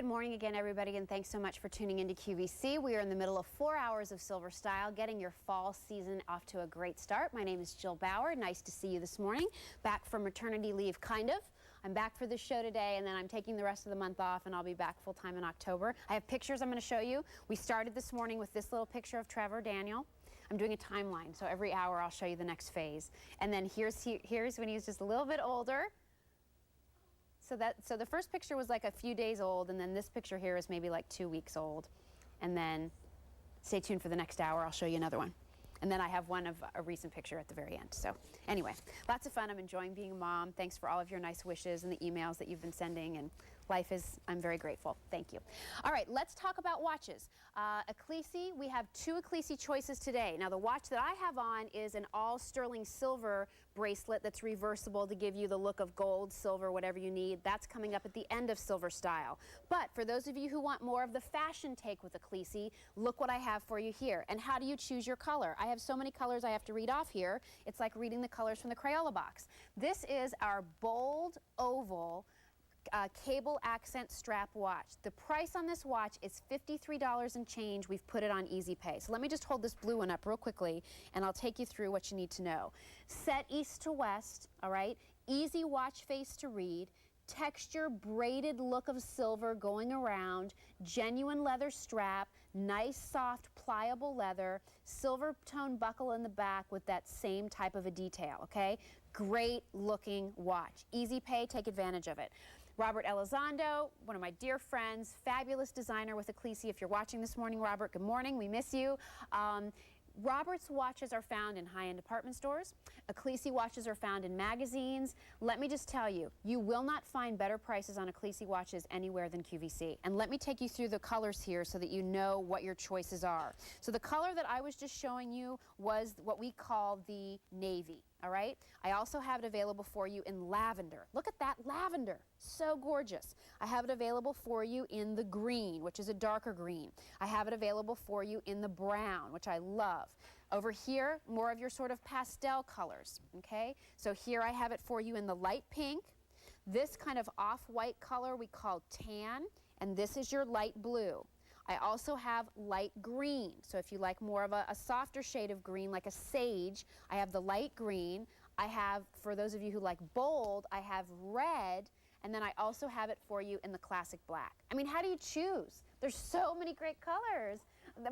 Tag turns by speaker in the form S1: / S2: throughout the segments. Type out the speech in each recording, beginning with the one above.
S1: Good morning again, everybody, and thanks so much for tuning into QVC. We are in the middle of 4 hours of Silver Style, getting your fall season off to a great start. My name is Jill Bauer. Nice to see you this morning. Back from maternity leave, kind of. I'm back for this show today, and then I'm taking the rest of the month off, and I'll be back full-time in October. I have pictures I'm going to show you. We started this morning with this little picture of Trevor Daniel. I'm doing a timeline, so every hour I'll show you the next phase. And then here's when he was just a little bit older. So the first picture was like a few days old, and then this picture here is maybe like 2 weeks old. And then stay tuned for the next hour. I'll show you another one. And then I have one of a recent picture at the very end. So anyway, lots of fun. I'm enjoying being a mom. Thanks for all of your nice wishes and the emails that you've been sending. And I'm very grateful. Thank you. All right, let's talk about watches. Ecclesi, we have 2 Ecclesi choices today. Now, the watch that I have on is an all sterling silver bracelet that's reversible to give you the look of gold, silver, whatever you need. That's coming up at the end of Silver Style. But for those of you who want more of the fashion take with Ecclesi, look what I have for you here. And how do you choose your color? I have so many colors I have to read off here. It's like reading the colors from the Crayola box. This is our bold oval cable accent strap watch. The price on this watch is $53 and change. We've put it on Easy Pay. So let me just hold this blue one up real quickly, and I'll take you through what you need to know. Set east to west, all right? Easy watch face to read. Texture braided look of silver going around, genuine leather strap, nice soft pliable leather, silver tone buckle in the back with that same type of a detail, okay? Great looking watch. Easy Pay, take advantage of it. Robert Elizondo, one of my dear friends, fabulous designer with Ecclesi. If you're watching this morning, Robert, good morning. We miss you. Robert's watches are found in high-end department stores. Ecclesi watches are found in magazines. Let me just tell you, you will not find better prices on Ecclesi watches anywhere than QVC. And let me take you through the colors here so that you know what your choices are. So the color that I was just showing you was what we call the navy. All right? I also have it available for you in lavender. Look at that lavender. So gorgeous. I have it available for you in the green, which is a darker green. I have it available for you in the brown, which I love. Over here, more of your sort of pastel colors, okay? So here I have it for you in the light pink. This kind of off-white color we call tan, and this is your light blue. I also have light green, so if you like more of a softer shade of green, like a sage, I have the light green. I have, for those of you who like bold, I have red, and then I also have it for you in the classic black. I mean, how do you choose? There's so many great colors.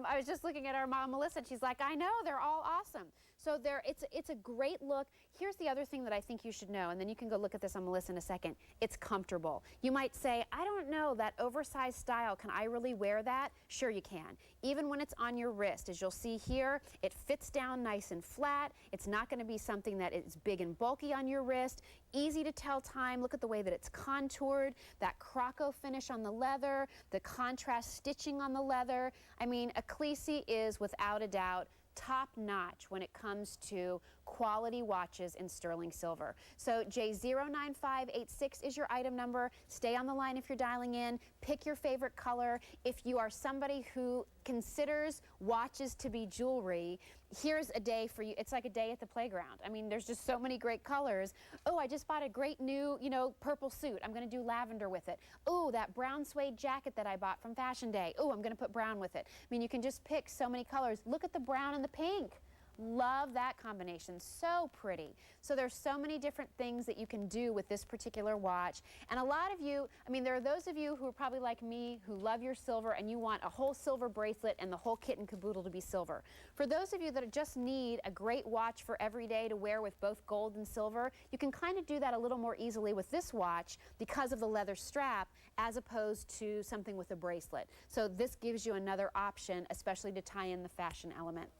S1: I was just looking at our mom, Melissa, and she's like, I know, they're all awesome. So it's a great look. Here's the other thing that I think you should know, and then you can go look at this on Melissa in a second. It's comfortable. You might say, I don't know, that oversized style, can I really wear that? Sure you can. Even when it's on your wrist, as you'll see here, it fits down nice and flat. It's not going to be something that is big and bulky on your wrist. Easy to tell time. Look at the way that it's contoured, that croco finish on the leather, the contrast stitching on the leather. I mean, Ecclesi is without a doubt top-notch when it comes to quality watches in sterling silver. So J09586 is your item number. Stay on the line if you're dialing in. Pick your favorite color. If you are somebody who considers watches to be jewelry, here's a day for you. It's like a day at the playground. I mean, there's just so many great colors. Oh, I just bought a great new, purple suit. I'm going to do lavender with it. Oh, that brown suede jacket that I bought from Fashion Day. Oh, I'm going to put brown with it. I mean, you can just pick so many colors. Look at the brown and the pink. Love that combination. So pretty. So there's so many different things that you can do with this particular watch. And a lot of you, I mean, there are those of you who are probably like me who love your silver and you want a whole silver bracelet and the whole kit and caboodle to be silver. For those of you that just need a great watch for every day to wear with both gold and silver, you can kind of do that a little more easily with this watch because of the leather strap as opposed to something with a bracelet. So this gives you another option, especially to tie in the fashion element.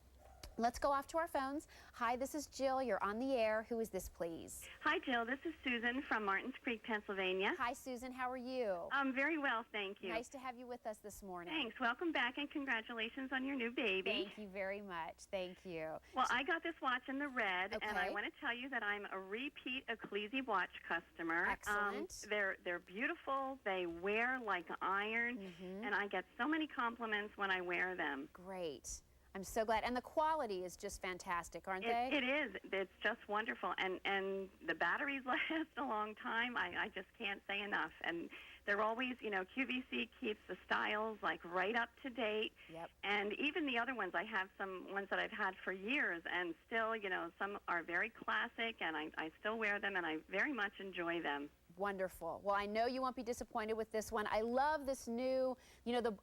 S1: Let's go off to our phones. Hi, this is Jill. You're on the air. Who is this, please?
S2: Hi, Jill. This is Susan from Martins Creek, Pennsylvania.
S1: Hi, Susan. How are you?
S2: I'm very well, thank you.
S1: Nice to have you with us this morning.
S2: Thanks. Welcome back, and congratulations on your new baby.
S1: Thank you very much. Thank you.
S2: Well, I got this watch in the red,
S1: okay,
S2: and I want to tell you that I'm a repeat Ecclesi watch customer.
S1: Excellent.
S2: They're beautiful. They wear like iron, and I get so many compliments when I wear them.
S1: Great. I'm so glad. And the quality is just fantastic, aren't they?
S2: It is. It's just wonderful. And the batteries last a long time. I just can't say enough. And they're always, QVC keeps the styles like right up to date.
S1: Yep.
S2: And even the other ones, I have some ones that I've had for years, and still, some are very classic, and I still wear them, and I very much enjoy them.
S1: Wonderful. Well, I know you won't be disappointed with this one. I love this new,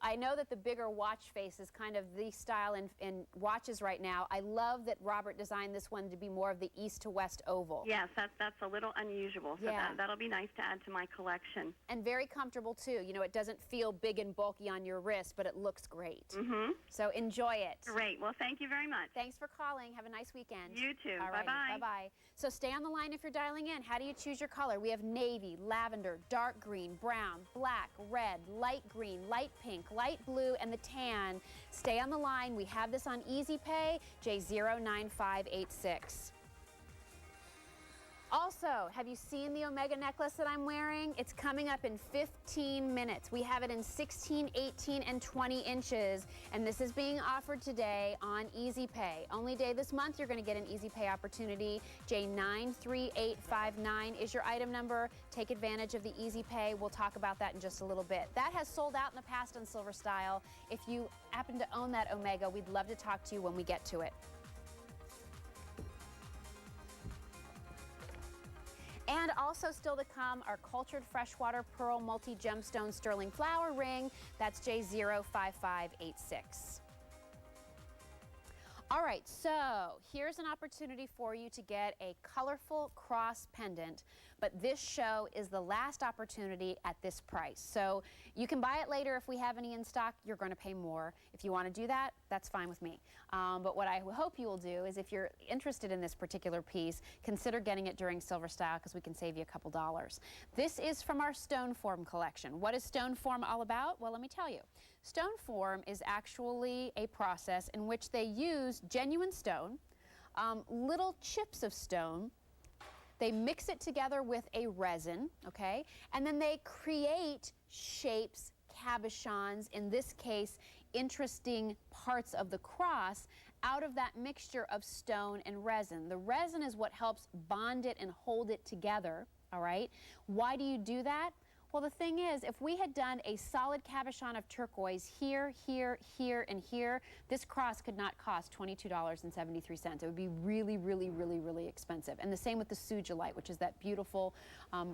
S1: I know that the bigger watch face is kind of the style in watches right now. I love that Robert designed this one to be more of the east to west oval.
S2: Yes, that's a little unusual, so
S1: Yeah.
S2: that'll be nice to add to my collection.
S1: And very comfortable too. It doesn't feel big and bulky on your wrist, but it looks great.
S2: Mm-hmm.
S1: So enjoy it.
S2: Great. Well, thank you very much.
S1: Thanks for calling. Have a nice weekend.
S2: You too.
S1: All right.
S2: Bye-bye.
S1: Bye-bye. So stay on the line if you're dialing in. How do you choose your color? We have navy, lavender, dark green, brown, black, red, light green, light pink, light blue, and the tan. Stay on the line. We have this on Easy Pay, J09586. Also, have you seen the Omega necklace that I'm wearing? It's coming up in 15 minutes. We have it in 16, 18, and 20 inches, and this is being offered today on Easy Pay. Only day this month you're going to get an Easy Pay opportunity. J93859 is your item number. Take advantage of the Easy Pay. We'll talk about that in just a little bit. That has sold out in the past on Silver Style. If you happen to own that Omega, we'd love to talk to you when we get to it. And also still to come, our cultured freshwater pearl multi-gemstone sterling flower ring. That's J05586. All right, so here's an opportunity for you to get a colorful cross pendant, but this show is the last opportunity at this price. So you can buy it later if we have any in stock. You're going to pay more. If you want to do that, that's fine with me. But what I hope you will do is, if you're interested in this particular piece, consider getting it during Silver Style, because we can save you a couple dollars. This is from our Stone Form collection. What is Stone Form all about? Well, let me tell you. Stone Form is actually a process in which they use genuine stone, little chips of stone. They mix it together with a resin, okay? And then they create shapes, cabochons, in this case, interesting parts of the cross out of that mixture of stone and resin. The resin is what helps bond it and hold it together, all right? Why do you do that? Well, the thing is, if we had done a solid cabochon of turquoise here, here, here, and here, this cross could not cost $22.73. It would be really, really, really, really expensive. And the same with the sugilite, which is that beautiful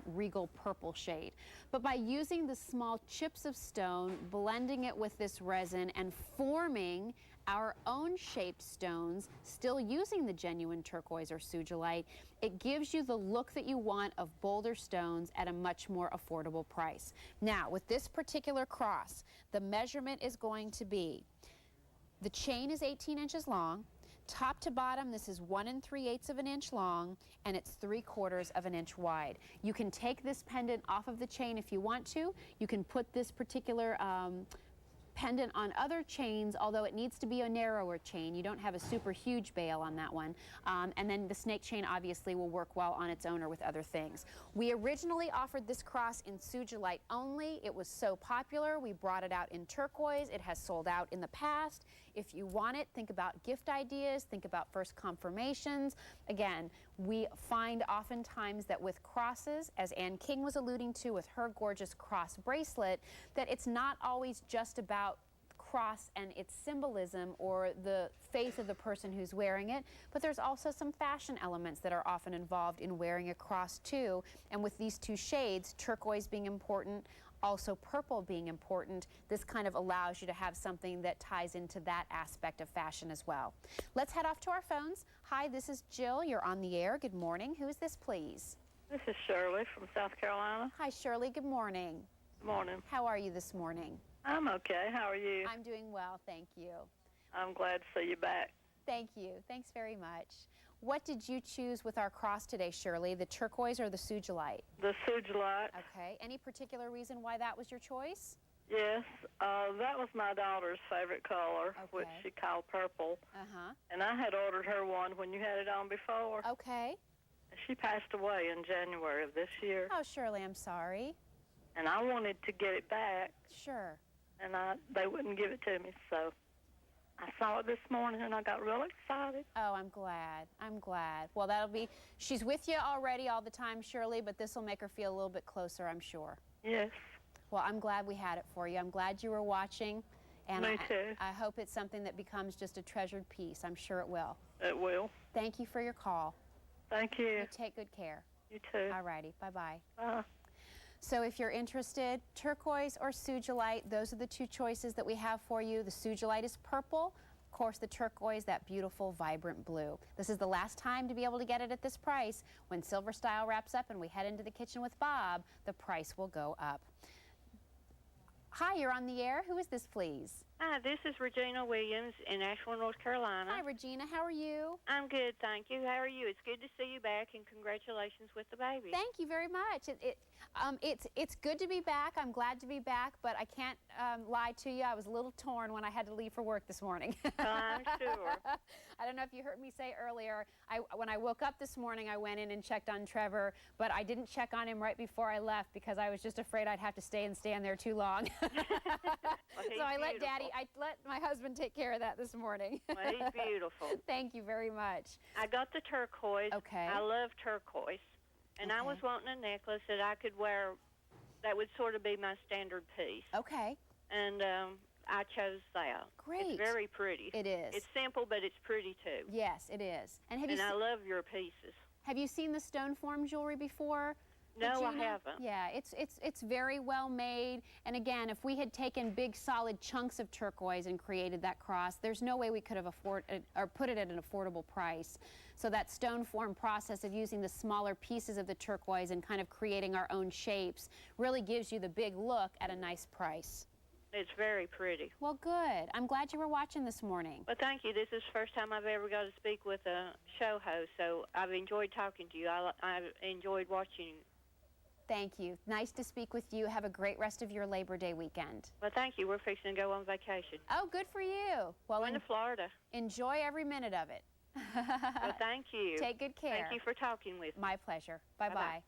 S1: regal purple shade. But by using the small chips of stone, blending it with this resin, and forming our own shaped stones, still using the genuine turquoise or sugilite, it gives you the look that you want of bolder stones at a much more affordable price. Now, with this particular cross, the measurement is going to be, the chain is 18 inches long, top to bottom, this is 1 3/8 of an inch long, and it's 3/4 of an inch wide. You can take this pendant off of the chain if you want to. You can put this particular pendant on other chains, although it needs to be a narrower chain. You don't have a super huge bail on that one. And then the snake chain obviously will work well on its own or with other things. We originally offered this cross in sugilite only. It was so popular, we brought it out in turquoise. It has sold out in the past. If you want it, think about gift ideas, think about first confirmations. Again, we find oftentimes that with crosses, as Ann King was alluding to with her gorgeous cross bracelet, that it's not always just about cross and its symbolism or the faith of the person who's wearing it, but there's also some fashion elements that are often involved in wearing a cross too. And with these two shades, turquoise being important, also purple being important, this kind of allows you to have something that ties into that aspect of fashion as well. Let's head off to our phones. Hi, this is Jill. You're on the air. Good morning. Who is this, please?
S3: This is Shirley from South Carolina.
S1: Hi, Shirley. Good morning.
S3: Good morning.
S1: How are you this morning?
S3: I'm okay. How are you?
S1: I'm doing well, thank you.
S3: I'm glad to see you back.
S1: Thank you. Thanks very much. What did you choose with our cross today, Shirley? The turquoise or the sugilite?
S3: The sugilite.
S1: Okay. Any particular reason why that was your choice?
S3: Yes, that was my daughter's favorite color, which
S1: Okay.
S3: she called purple.
S1: Uh-huh.
S3: And I had ordered her one when you had it on before.
S1: Okay.
S3: She passed away in January of this year.
S1: Oh, Shirley, I'm sorry.
S3: And I wanted to get it back,
S1: Sure.
S3: and they wouldn't give it to me, so I saw it this morning, and I got real excited.
S1: Oh, I'm glad. I'm glad. Well, she's with you already all the time, Shirley, but this will make her feel a little bit closer, I'm sure.
S3: Yes.
S1: Well, I'm glad we had it for you. I'm glad you were watching. And
S3: Me too.
S1: I hope it's something that becomes just a treasured piece. I'm sure it will.
S3: It will.
S1: Thank you for your call.
S3: Thank you.
S1: You take good care.
S3: You too.
S1: All righty. Bye-bye.
S3: Bye.
S1: So if you're interested, turquoise or sugilite, those are the two choices that we have for you. The sugilite is purple. Of course, the turquoise, that beautiful, vibrant blue. This is the last time to be able to get it at this price. When Silver Style wraps up and we head into the kitchen with Bob, the price will go up. Hi, you're on the air. Who is this, please?
S4: Hi, this is Regina Williams in Asheville, North Carolina.
S1: Hi, Regina. How are you?
S4: I'm good, thank you. How are you? It's good to see you back, and congratulations with the baby.
S1: Thank you very much. It's good to be back. I'm glad to be back, but I can't lie to you. I was a little torn when I had to leave for work this morning.
S4: I'm sure.
S1: I don't know if you heard me say earlier, when I woke up this morning, I went in and checked on Trevor, but I didn't check on him right before I left because I was just afraid I'd have to stand there too long.
S4: Well,
S1: So I let my husband take care of that this morning.
S4: Well, he's beautiful.
S1: Thank you very much.
S4: I got the turquoise.
S1: Okay.
S4: I love turquoise. And I was wanting a necklace that I could wear that would sort of be my standard piece.
S1: Okay.
S4: And I chose that.
S1: Great.
S4: It's very pretty.
S1: It is.
S4: It's simple, but it's pretty too.
S1: Yes, it is. And
S4: I love your pieces.
S1: have you seen the stone form jewelry before?
S4: No, I
S1: Regina?
S4: haven't.
S1: Yeah, it's very well made. And again, if we had taken big solid chunks of turquoise and created that cross, there's no way we could have put it at an affordable price. So that stone form process of using the smaller pieces of the turquoise and kind of creating our own shapes really gives you the big look at a nice price.
S4: It's very pretty.
S1: Well, good. I'm glad you were watching this morning.
S4: Well, thank you. This is the first time I've ever got to speak with a show host, so I've enjoyed talking to you. I've enjoyed watching.
S1: Thank you. Nice to speak with you. Have a great rest of your Labor Day weekend.
S4: Well, thank you. We're fixing to go on vacation.
S1: Oh, good for you. Well,
S4: Going to Florida.
S1: enjoy every minute of it.
S4: Well, thank you.
S1: Take good care.
S4: Thank you for talking with me.
S1: My pleasure. Bye-bye.
S4: Bye-bye.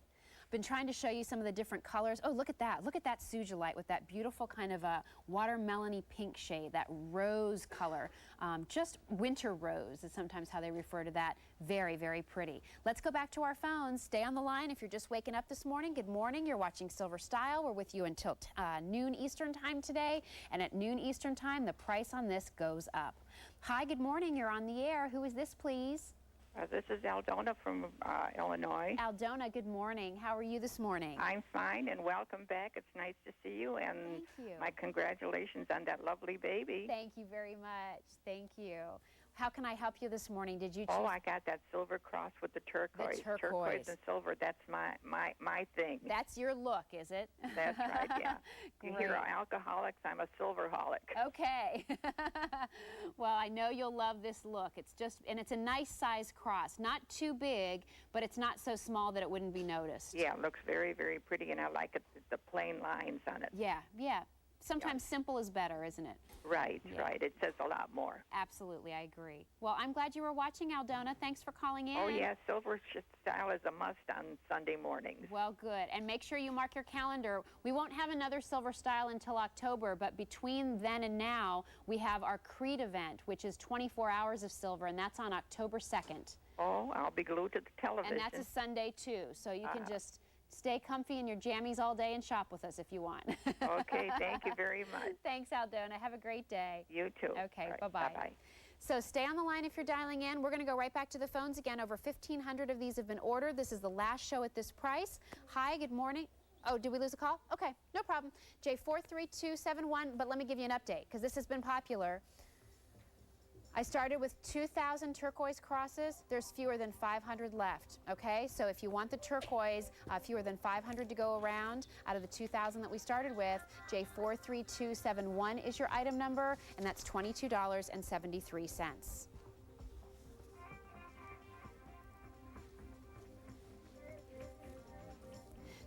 S1: Been trying to show you some of the different colors. Oh, look at that. Look at that sugilite with that beautiful kind of a watermelony pink shade, that rose color. Just winter rose is sometimes how they refer to that. Very, very pretty. Let's go back to our phones. Stay on the line if you're just waking up this morning. Good morning. You're watching Silver Style. We're with you until noon Eastern time today. And at noon Eastern time, the price on this goes up. Hi, good morning. You're on the air. Who is this, please?
S5: This is Aldona from Illinois.
S1: Aldona, good morning. How are you this morning?
S5: I'm fine, and welcome back. It's nice to see you, and
S1: Thank you.
S5: my congratulations on that lovely baby.
S1: Thank you very much. Thank you. How can I help you this morning? Did you choose?
S5: Oh, I got that silver cross with the turquoise.
S1: turquoise.
S5: Turquoise and silver, that's my thing.
S1: That's your look, is it?
S5: That's right, yeah. You
S1: Great.
S5: hear alcoholics, I'm a silverholic.
S1: Okay. Well, I know you'll love this look. And it's a nice size cross. Not too big, but it's not so small that it wouldn't be noticed.
S5: Yeah, it looks very, very pretty, and I like it, the plain lines on it.
S1: Yeah. Sometimes simple is better, isn't it?
S5: Right,
S1: Yeah.
S5: right. It says a lot more.
S1: Absolutely, I agree. Well, I'm glad you were watching, Aldona. Thanks for calling in.
S5: Oh, yeah, silver style is a must on Sunday mornings.
S1: Well, good. And make sure you mark your calendar. We won't have another Silver Style until October, but between then and now, we have our Creed event, which is 24 hours of silver, and that's on October 2nd.
S5: Oh, I'll be glued to the television.
S1: And that's a Sunday, too. So you can just stay comfy in your jammies all day and shop with us if you want.
S5: Okay, thank you very much.
S1: Thanks, Aldona. Have a great day.
S5: You too.
S1: Okay,
S5: All right,
S1: bye-bye.
S5: Bye-bye.
S1: So stay on the line if you're dialing in. We're going to go right back to the phones again. Over 1,500 of these have been ordered. This is the last show at this price. Hi, good morning. Oh, did we lose a call? Okay, no problem. J43271, but let me give you an update because this has been popular. I started with 2,000 turquoise crosses. There's fewer than 500 left, okay? So if you want the turquoise, fewer than 500 to go around out of the 2,000 that we started with, J43271 is your item number, and that's $22.73.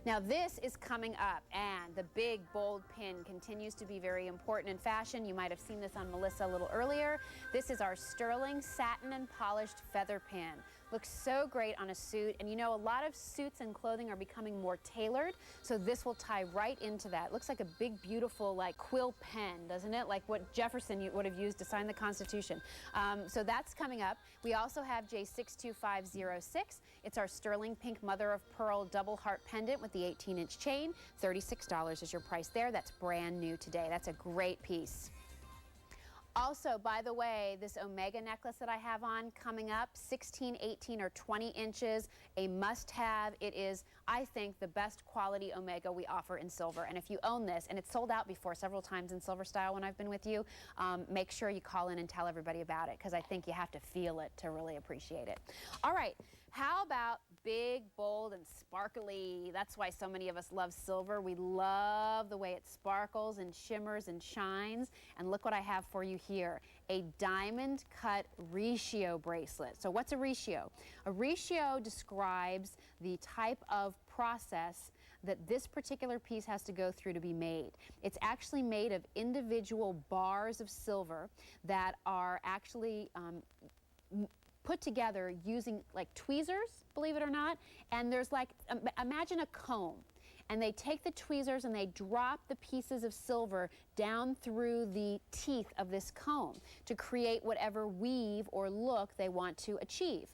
S1: Now this is coming up, and the big bold pin continues to be very important in fashion. You might have seen this on Melissa a little earlier. This is our sterling satin and polished feather pin. Looks so great on a suit. And you know, a lot of suits and clothing are becoming more tailored, so this will tie right into that. It looks like a big, beautiful, like quill pen, doesn't it? Like what Jefferson would have used to sign the Constitution. So that's coming up. We also have J62506. It's our sterling pink mother of pearl double heart pendant with the 18-inch chain. $36 is your price there. That's brand new today. That's a great piece. Also, by the way, this Omega necklace that I have on coming up, 16, 18, or 20 inches, a must-have. It is, I think, the best quality Omega we offer in silver. And if you own this, and it's sold out before several times in silver style when I've been with you, make sure you call in and tell everybody about it, because I think you have to feel it to really appreciate it. All right, how about big, bold, and sparkly? That's why so many of us love silver. We love the way it sparkles and shimmers and shines. And look what I have for you here, a diamond cut ratio bracelet. So what's a ratio? A ratio describes the type of process that this particular piece has to go through to be made. It's actually made of individual bars of silver that are actually put together using like tweezers, believe it or not. And there's like, imagine a comb. And they take the tweezers and they drop the pieces of silver down through the teeth of this comb to create whatever weave or look they want to achieve.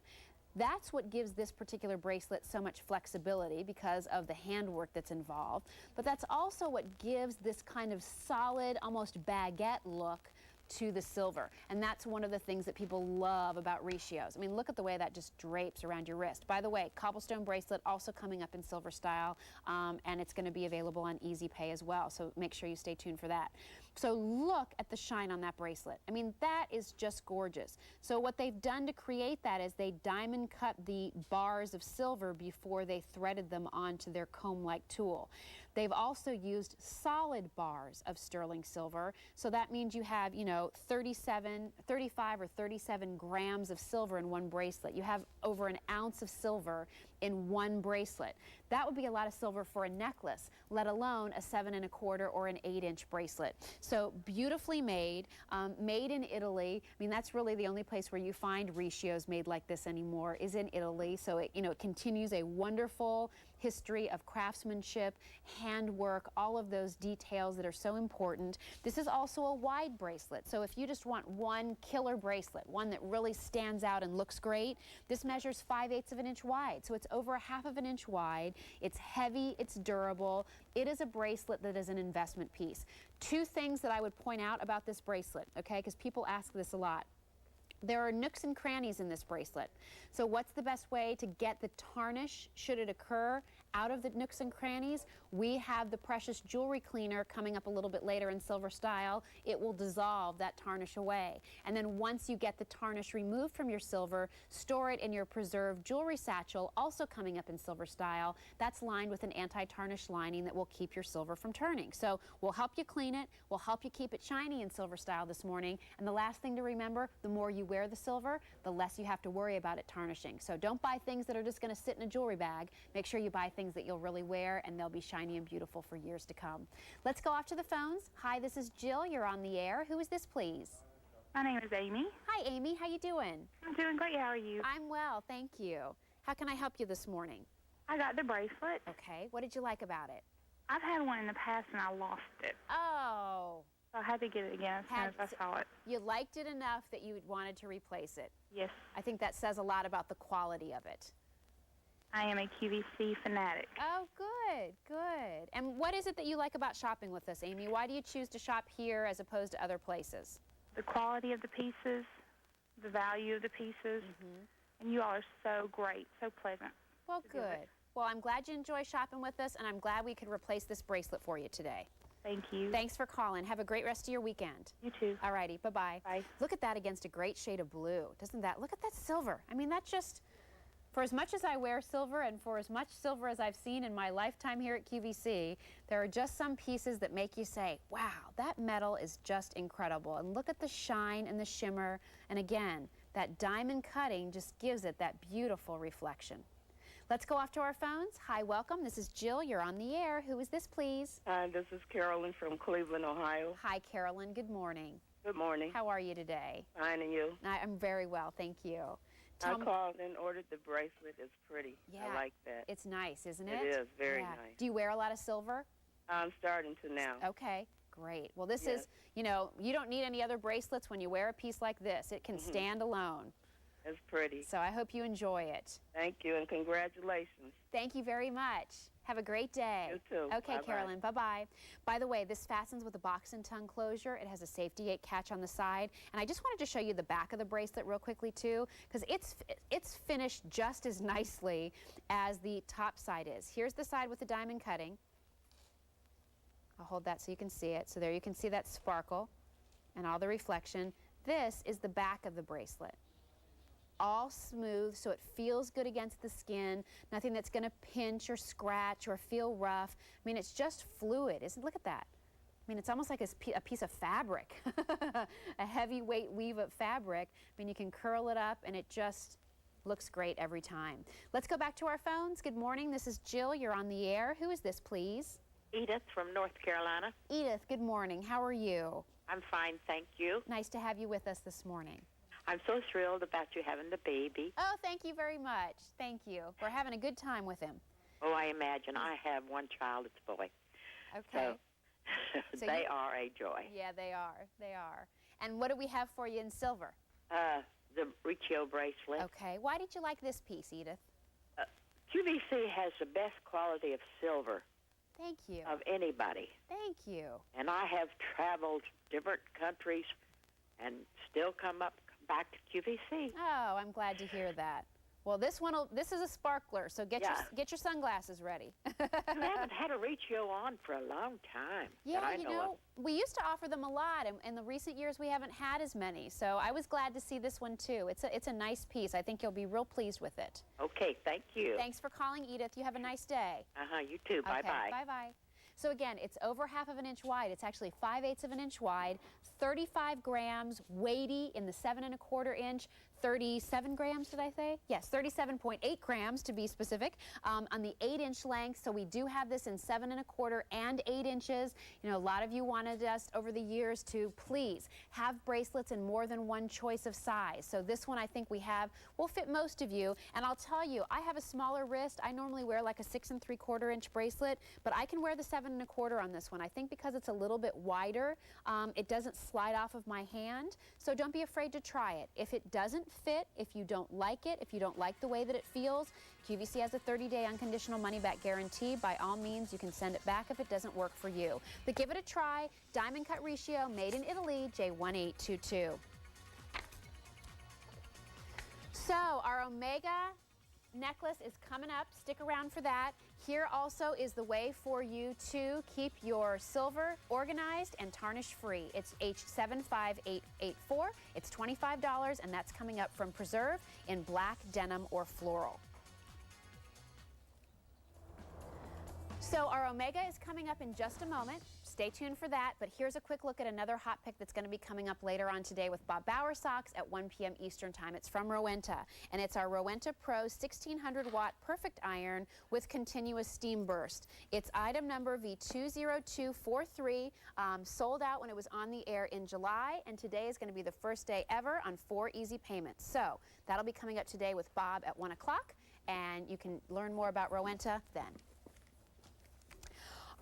S1: That's what gives this particular bracelet so much flexibility because of the handwork that's involved. But that's also what gives this kind of solid, almost baguette look to the silver. And that's one of the things that people love about ratios. I mean, look at the way that just drapes around your wrist. By the way, cobblestone bracelet also coming up in silver style, and it's going to be available on Easy Pay as well, so make sure you stay tuned for that. So look at the shine on that bracelet. I mean, that is just gorgeous. So what they've done to create that is they diamond cut the bars of silver before they threaded them onto their comb-like tool. They've also used solid bars of sterling silver, so that means you have, you know, 35 or 37 grams of silver in one bracelet. You have over an ounce of silver in one bracelet. That would be a lot of silver for a necklace, let alone a 7 1/4 or an 8-inch bracelet. So beautifully made, made in Italy. I mean, that's really the only place where you find ratios made like this anymore is in Italy. So it, you know, it continues a wonderful history of craftsmanship, handwork, all of those details that are so important. This is also a wide bracelet. So if you just want one killer bracelet, one that really stands out and looks great, this measures 5/8 of an inch wide. So it's over 1/2 of an inch wide. It's heavy, it's durable. It is a bracelet that is an investment piece. Two things that I would point out about this bracelet, okay, because people ask this a lot. There are nooks and crannies in this bracelet. So what's the best way to get the tarnish, should it occur, out of the nooks and crannies? We have the precious jewelry cleaner coming up a little bit later in silver style. It will dissolve that tarnish away. And then once you get the tarnish removed from your silver, store it in your preserved jewelry satchel, also coming up in silver style. That's lined with an anti-tarnish lining that will keep your silver from turning. So we'll help you clean it. We'll help you keep it shiny in silver style this morning. And the last thing to remember, the more you wear the silver, the less you have to worry about it tarnishing. So don't buy things that are just going to sit in a jewelry bag. Make sure you buy things that you'll really wear, and they'll be shiny and beautiful for years to come. Let's go off to the phones. Hi, this is Jill. You're on the air. Who is this, please?
S6: My name is Amy.
S1: Hi, Amy. How you doing?
S6: I'm doing great. How are you?
S1: I'm well, thank you. How can I help you this morning?
S6: I got the bracelet.
S1: Okay. What did you like about it?
S6: I've had one in the past and I lost it.
S1: Oh.
S6: So I had to get it again as soon as I saw it.
S1: You liked it enough that you wanted to replace it.
S6: Yes.
S1: I think that says a lot about the quality of it.
S6: I am a QVC fanatic.
S1: Oh, good, good. And what is it that you like about shopping with us, Amy? Why do you choose to shop here as opposed to other places?
S6: The quality of the pieces, the value of the pieces, and you all are so great, so pleasant.
S1: Well, good. Well, I'm glad you enjoy shopping with us, and I'm glad we could replace this bracelet for you today.
S6: Thank you.
S1: Thanks for calling. Have a great rest of your weekend.
S6: You too.
S1: All righty, bye-bye.
S6: Bye.
S1: Look at that against a great shade of blue. Doesn't that, look at that silver. I mean, that just, for as much as I wear silver and for as much silver as I've seen in my lifetime here at QVC, there are just some pieces that make you say, wow, that metal is just incredible. And look at the shine and the shimmer. And again, that diamond cutting just gives it that beautiful reflection. Let's go off to our phones. Hi, welcome. This is Jill. You're on the air. Who is this, please?
S7: Hi, this is Carolyn from Cleveland, Ohio.
S1: Hi, Carolyn. Good morning.
S7: Good morning.
S1: How are you today?
S7: Fine, and you?
S1: I'm very well, thank you. Tell
S7: I
S1: me-
S7: called and ordered the bracelet. It's pretty.
S1: Yeah,
S7: I like that.
S1: It's nice, isn't it?
S7: It is very
S1: Yeah.
S7: nice.
S1: Do you wear a lot of silver?
S7: I'm starting to now.
S1: Okay, great. Well, this
S7: Yes.
S1: is, you know, you don't need any other bracelets when you wear a piece like this. It can stand alone.
S7: It's pretty.
S1: So I hope you enjoy it.
S7: Thank you and congratulations.
S1: Thank you very much. Have a great day.
S7: You too.
S1: Okay,
S7: Bye-bye.
S1: Carolyn, bye-bye. By the way, this fastens with a box and tongue closure. It has a safety gate catch on the side. And I just wanted to show you the back of the bracelet real quickly too, because it's finished just as nicely as the top side is. Here's the side with the diamond cutting. I'll hold that so you can see it. So there you can see that sparkle and all the reflection. This is the back of the bracelet. All smooth, so it feels good against the skin. Nothing that's going to pinch or scratch or feel rough. I mean, it's just fluid. Look at that. I mean, it's almost like a piece of fabric, a heavyweight weave of fabric. I mean, you can curl it up, and it just looks great every time. Let's go back to our phones. Good morning. This is Jill. You're on the air. Who is this, please?
S8: Edith from North Carolina.
S1: Edith, good morning. How are you?
S8: I'm fine, thank you.
S1: Nice to have you with us this morning.
S8: I'm so thrilled about you having the baby.
S1: Oh, thank you very much. Thank you. We're having a good time with him.
S8: Oh, I imagine. I have one child, it's a boy.
S1: Okay.
S8: So they are a joy.
S1: Yeah, they are. They are. And what do we have for you in silver?
S8: The Riccio bracelet.
S1: Okay. Why did you like this piece, Edith?
S8: QVC has the best quality of silver
S1: Thank you.
S8: of anybody.
S1: Thank you.
S8: And I have traveled different countries and still come back to QVC.
S1: Oh, I'm glad to hear that. Well, this is a sparkler, so get your sunglasses ready.
S8: You haven't had a Riccio on for a long time.
S1: Yeah,
S8: that I
S1: you
S8: know
S1: know, we used to offer them a lot, and in the recent years we haven't had as many. So I was glad to see this one too. It's a nice piece. I think you'll be real pleased with it.
S8: Okay, thank you.
S1: Thanks for calling, Edith. You have a nice day.
S8: You too.
S1: Okay,
S8: Bye-bye.
S1: bye-bye. So again, it's over 1/2 of an inch wide. It's actually 5/8 of an inch wide, 35 grams, weighty in the 7 1/4 inch, 37 grams, did I say? Yes, 37.8 grams to be specific, on the 8-inch length. So we do have this in 7 1/4 and 8 inches. You know, a lot of you wanted us over the years to please have bracelets in more than one choice of size. So this one I think will fit most of you. And I'll tell you, I have a smaller wrist. I normally wear like a 6 3/4 inch bracelet, but I can wear the 7 1/4 on this one. I think because it's a little bit wider, it doesn't slide off of my hand. So don't be afraid to try it. If it doesn't fit, if you don't like it, if you don't like the way that it feels, QVC has a 30-day unconditional money-back guarantee. By all means, you can send it back if it doesn't work for you. But give it a try. Diamond Cut Riccio, made in Italy, J1822. So our Omega necklace is coming up. Stick around for that. Here also is the way for you to keep your silver organized and tarnish free. It's H75884. It's $25, and that's coming up from Preserve in black, denim, or floral. So our Omega is coming up in just a moment. Stay tuned for that, but here's a quick look at another hot pick that's going to be coming up later on today with Bob Bauer socks at 1 p.m. Eastern Time. It's from Rowenta, and it's our Rowenta Pro 1600-watt perfect iron with continuous steam burst. It's item number V20243, sold out when it was on the air in July, and today is going to be the first day ever on 4 easy payments. So that'll be coming up today with Bob at 1 o'clock, and you can learn more about Rowenta then.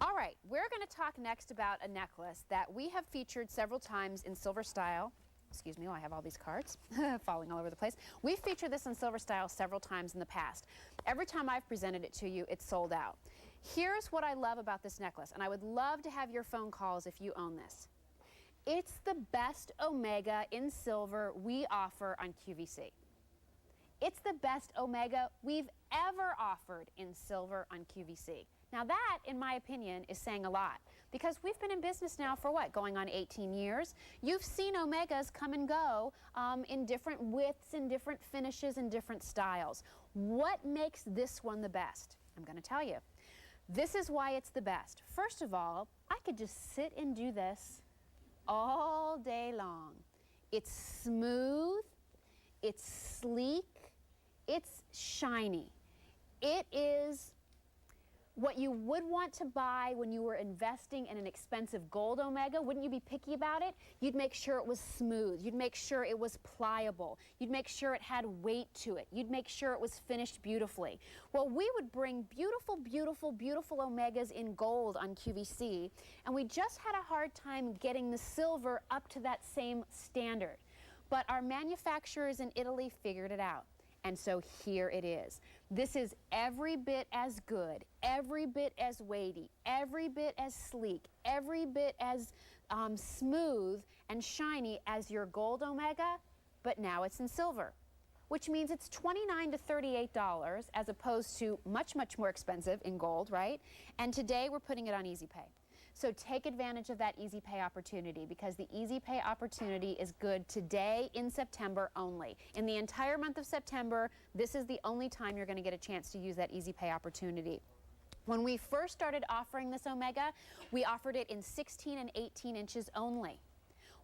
S1: All right, we're going to talk next about a necklace that we have featured several times in Silver Style. Excuse me, I have all these cards falling all over the place. We've featured this in Silver Style several times in the past. Every time I've presented it to you, it's sold out. Here's what I love about this necklace, and I would love to have your phone calls if you own this. It's the best Omega in silver we offer on QVC. It's the best Omega we've ever offered in silver on QVC. Now that, in my opinion, is saying a lot, because we've been in business now for what, going on 18 years? You've seen Omegas come and go in different widths, in different finishes, and different styles. What makes this one the best? I'm going to tell you. This is why it's the best. First of all, I could just sit and do this all day long. It's smooth, it's sleek, it's shiny. It is What you would want to buy when you were investing in an expensive gold omega, wouldn't you be picky about it? You'd make sure it was smooth. You'd make sure it was pliable. You'd make sure it had weight to it. You'd make sure it was finished beautifully. Well, we would bring beautiful, beautiful, beautiful omegas in gold on QVC, and we just had a hard time getting the silver up to that same standard. But our manufacturers in Italy figured it out. And so here it is. This is every bit as good, every bit as weighty, every bit as sleek, every bit as smooth and shiny as your gold omega, but now it's in silver, which means it's $29 to $38 as opposed to much, much more expensive in gold, right? And today we're putting it on Easy Pay. So take advantage of that Easy Pay opportunity, because the Easy Pay opportunity is good today in September only. In the entire month of September, this is the only time you're going to get a chance to use that Easy Pay opportunity. When we first started offering this omega, we offered it in 16 and 18 inches only.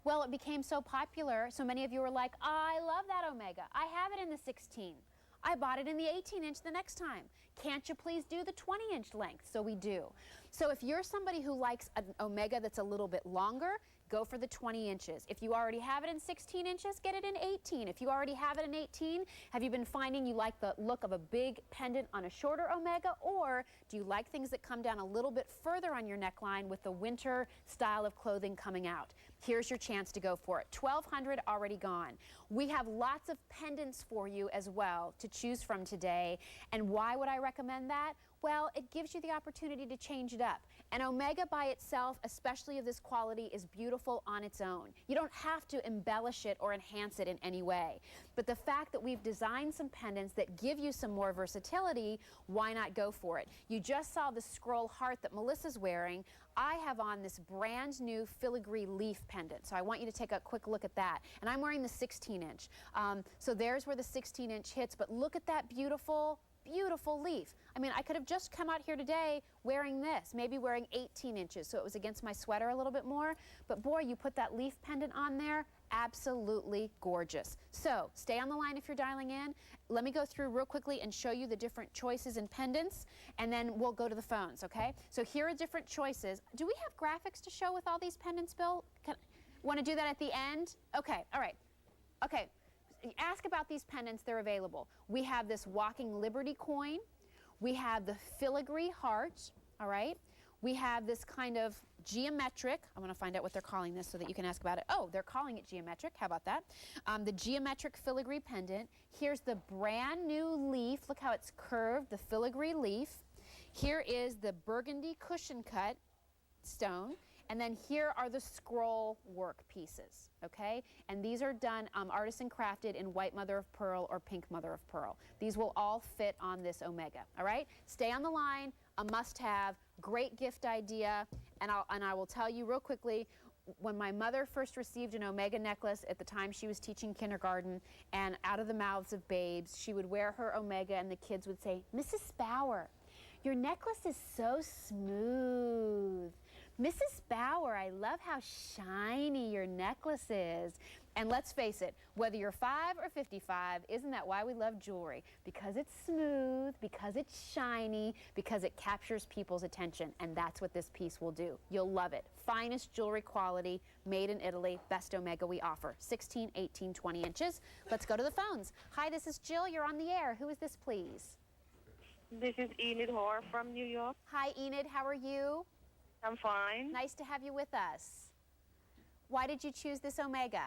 S1: Well, it became so popular, so many of you were like, I love that omega. I have it in the 16. I bought it in the 18-inch the next time. Can't you please do the 20-inch length? So we do. So if you're somebody who likes an omega that's a little bit longer, go for the 20 inches. If you already have it in 16 inches, get it in 18. If you already have it in 18, have you been finding you like the look of a big pendant on a shorter omega, or do you like things that come down a little bit further on your neckline with the winter style of clothing coming out? Here's your chance to go for it. 1,200 already gone. We have lots of pendants for you as well to choose from today. And why would I recommend that? Well, it gives you the opportunity to change it up. An omega by itself, especially of this quality, is beautiful on its own. You don't have to embellish it or enhance it in any way. But the fact that we've designed some pendants that give you some more versatility, why not go for it? You just saw the scroll heart that Melissa's wearing. I have on this brand new filigree leaf pendant, so I want you to take a quick look at that. And I'm wearing the 16-inch. So there's where the 16-inch hits, but look at that beautiful, beautiful leaf. I mean, I could have just come out here today wearing this, maybe wearing 18 inches, so it was against my sweater a little bit more. But boy, you put that leaf pendant on there, absolutely gorgeous. So stay on the line if you're dialing in. Let me go through real quickly and show you the different choices in pendants, and then we'll go to the phones, okay? So here are different choices. Do we have graphics to show with all these pendants, Bill? Want to do that at the end? Okay, all right. Okay, ask about these pendants, they're available. We have this Walking Liberty coin. We have the filigree heart, all right? We have this kind of geometric, I'm going to find out what they're calling this so that you can ask about it. Oh, they're calling it geometric. How about that? The geometric filigree pendant. Here's the brand new leaf. Look how it's curved, the filigree leaf. Here is the burgundy cushion cut stone. And then here are the scroll work pieces, okay? And these are done artisan crafted in white mother of pearl or pink mother of pearl. These will all fit on this omega, all right? Stay on the line, a must-have, great gift idea, and I will tell you real quickly, when my mother first received an omega necklace at the time she was teaching kindergarten, and out of the mouths of babes, she would wear her omega and the kids would say, Mrs. Bauer, your necklace is so smooth. Mrs. Bauer, I love how shiny your necklace is. And let's face it, whether you're 5 or 55, isn't that why we love jewelry? Because it's smooth, because it's shiny, because it captures people's attention. And that's what this piece will do. You'll love it. Finest jewelry quality, made in Italy, best omega we offer. 16, 18, 20 inches. Let's go to the phones. Hi, this is Jill. You're on the air. Who is this, please?
S9: This is Enid Hoare from New York.
S1: Hi, Enid. How are you?
S9: I'm fine.
S1: Nice to have you with us. Why did you choose this omega?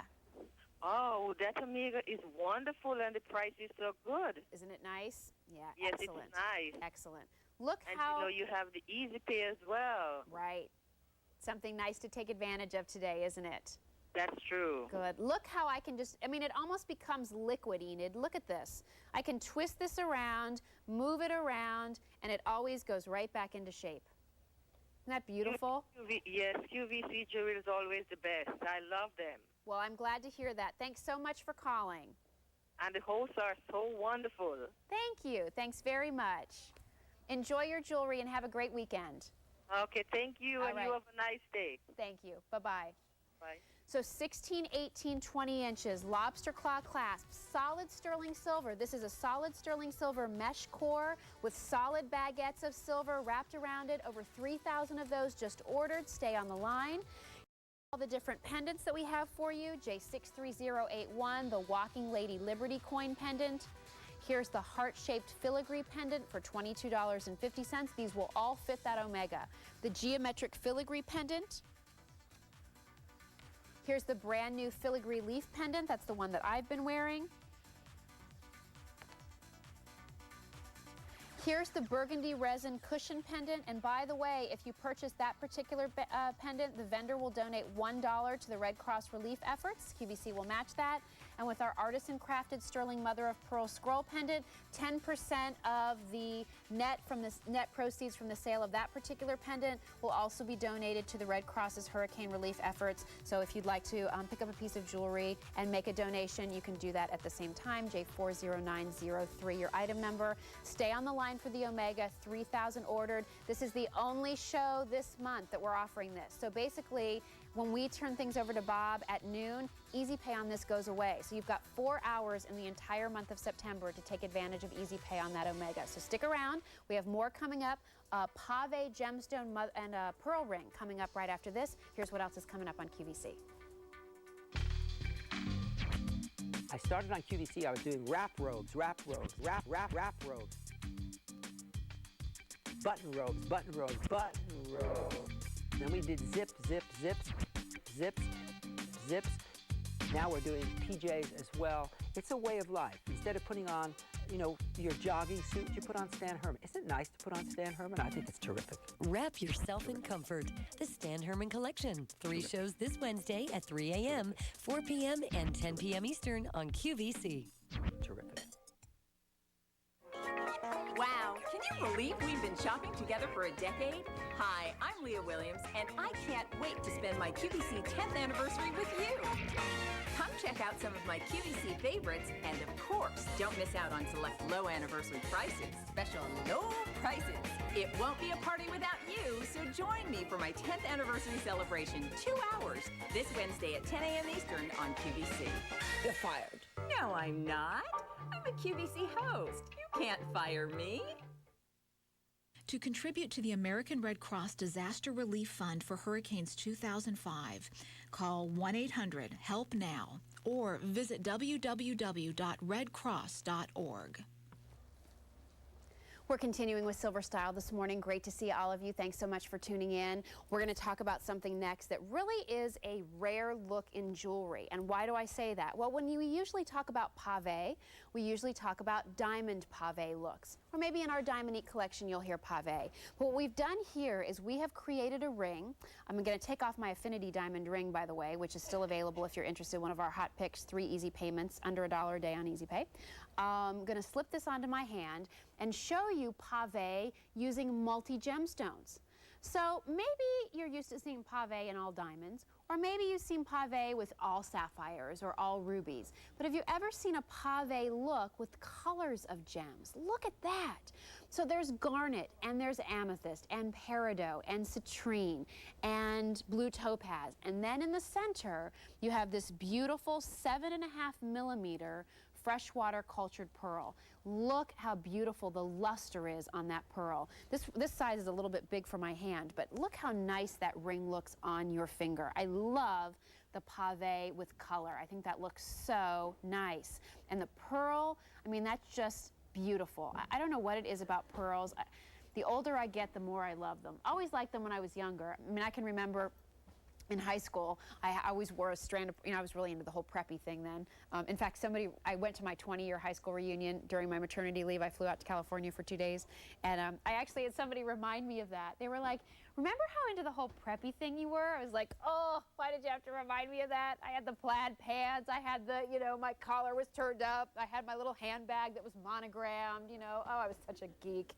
S9: Oh, that omega is wonderful and the price is so good.
S1: Isn't it nice? Yeah,
S9: yes,
S1: excellent.
S9: It's nice.
S1: Excellent. Look
S9: and
S1: how...
S9: you know, you have the Easy Pay as well.
S1: Right. Something nice to take advantage of today, isn't it?
S9: That's true.
S1: Good. Look how I can just, I mean, it almost becomes liquid, Enid. Look at this. I can twist this around, move it around, and it always goes right back into shape. Isn't that beautiful?
S9: Yes, QVC jewelry is always the best. I love them.
S1: Well, I'm glad to hear that. Thanks so much for calling.
S9: And the hosts are so wonderful.
S1: Thank you. Thanks very much. Enjoy your jewelry and have a great weekend.
S9: Okay, thank you,
S1: All
S9: and
S1: right.
S9: you have a nice day.
S1: Thank you. Bye-bye. So 16, 18, 20 inches, lobster claw clasp, solid sterling silver. This is a solid sterling silver mesh core with solid baguettes of silver wrapped around it. Over 3,000 of those just ordered. Stay on the line. All the different pendants that we have for you. J63081, the Walking Lady Liberty coin pendant. Here's the heart-shaped filigree pendant for $22.50. These will all fit that omega. The geometric filigree pendant. Here's the brand new filigree leaf pendant. That's the one that I've been wearing. Here's the burgundy resin cushion pendant. And by the way, if you purchase that particular pendant, the vendor will donate $1 to the Red Cross relief efforts. QVC will match that. And with our artisan crafted sterling mother of pearl scroll pendant, 10% of the net proceeds from the sale of that particular pendant will also be donated to the Red Cross's hurricane relief efforts. So if you'd like to pick up a piece of jewelry and make a donation, you can do that at the same time. J40903, your item number. Stay on the line for the omega. 3,000 ordered. This is the only show this month that we're offering this. So basically, when we turn things over to Bob at noon, Easy Pay on this goes away. So you've got 4 hours in the entire month of September to take advantage of Easy Pay on that omega. So stick around. We have more coming up. Pave gemstone and a pearl ring coming up right after this. Here's what else is coming up on QVC.
S10: I started on QVC. I was doing wrap robes, wrap robes. Button robes. Then we did zips. Now we're doing PJs as well. It's a way of life. Instead of putting on, your jogging suit, you put on Stan Herman. Isn't it nice to put on Stan Herman? I think it's terrific.
S11: Wrap yourself in comfort. The Stan Herman Collection. 3 shows this Wednesday at 3 a.m., 4 p.m., and 10 p.m. Eastern on QVC.
S10: Terrific.
S12: Wow, can you believe we've been shopping together for a decade? Hi, I'm Leah Williams, and I can't wait to spend my QVC 10th anniversary with you. Come check out some of my QVC favorites, and of course, don't miss out on select low anniversary prices, special low prices. It won't be a party without you, so join me for my 10th anniversary celebration, 2 hours, this Wednesday at 10 a.m. Eastern on QVC.
S10: You're fired.
S12: No, I'm not. I'm a QVC host. You can't fire me.
S13: To contribute to the American Red Cross Disaster Relief Fund for Hurricanes 2005, call 1-800-HELP-NOW or visit www.redcross.org.
S1: We're continuing with Silver Style this morning. Great to see all of you. Thanks so much for tuning in. We're going to talk about something next that really is a rare look in jewelry. And why do I say that? Well, when you usually talk about pave, we usually talk about diamond pave looks. Or maybe in our Diamond collection, you'll hear pave. But what we've done here is we have created a ring. I'm going to take off my Affinity diamond ring, by the way, which is still available if you're interested. One of our hot picks, 3 easy payments, under $1 a day on Easy Pay. I'm going to slip this onto my hand and show you pave using multi-gemstones. So maybe you're used to seeing pave in all diamonds, or maybe you've seen pave with all sapphires or all rubies. But have you ever seen a pave look with colors of gems? Look at that. So there's garnet, and there's amethyst, and peridot, and citrine, and blue topaz. And then in the center, you have this beautiful 7.5 millimeter freshwater cultured pearl. Look how beautiful the luster is on that pearl. This size is a little bit big for my hand, but look how nice that ring looks on your finger. I love the pave with color. I think that looks so nice. And the pearl, I mean, that's just beautiful. I don't know what it is about pearls. The older I get, the more I love them. Always liked them when I was younger. I mean, I can remember in high school, I always wore a strand of, I was really into the whole preppy thing then. In fact, I went to my 20-year high school reunion during my maternity leave. I flew out to California for 2 days, and I actually had somebody remind me of that. They were like, remember how into the whole preppy thing you were? I was like, oh, why did you have to remind me of that? I had the plaid pants. I had the, my collar was turned up. I had my little handbag that was monogrammed, Oh, I was such a geek.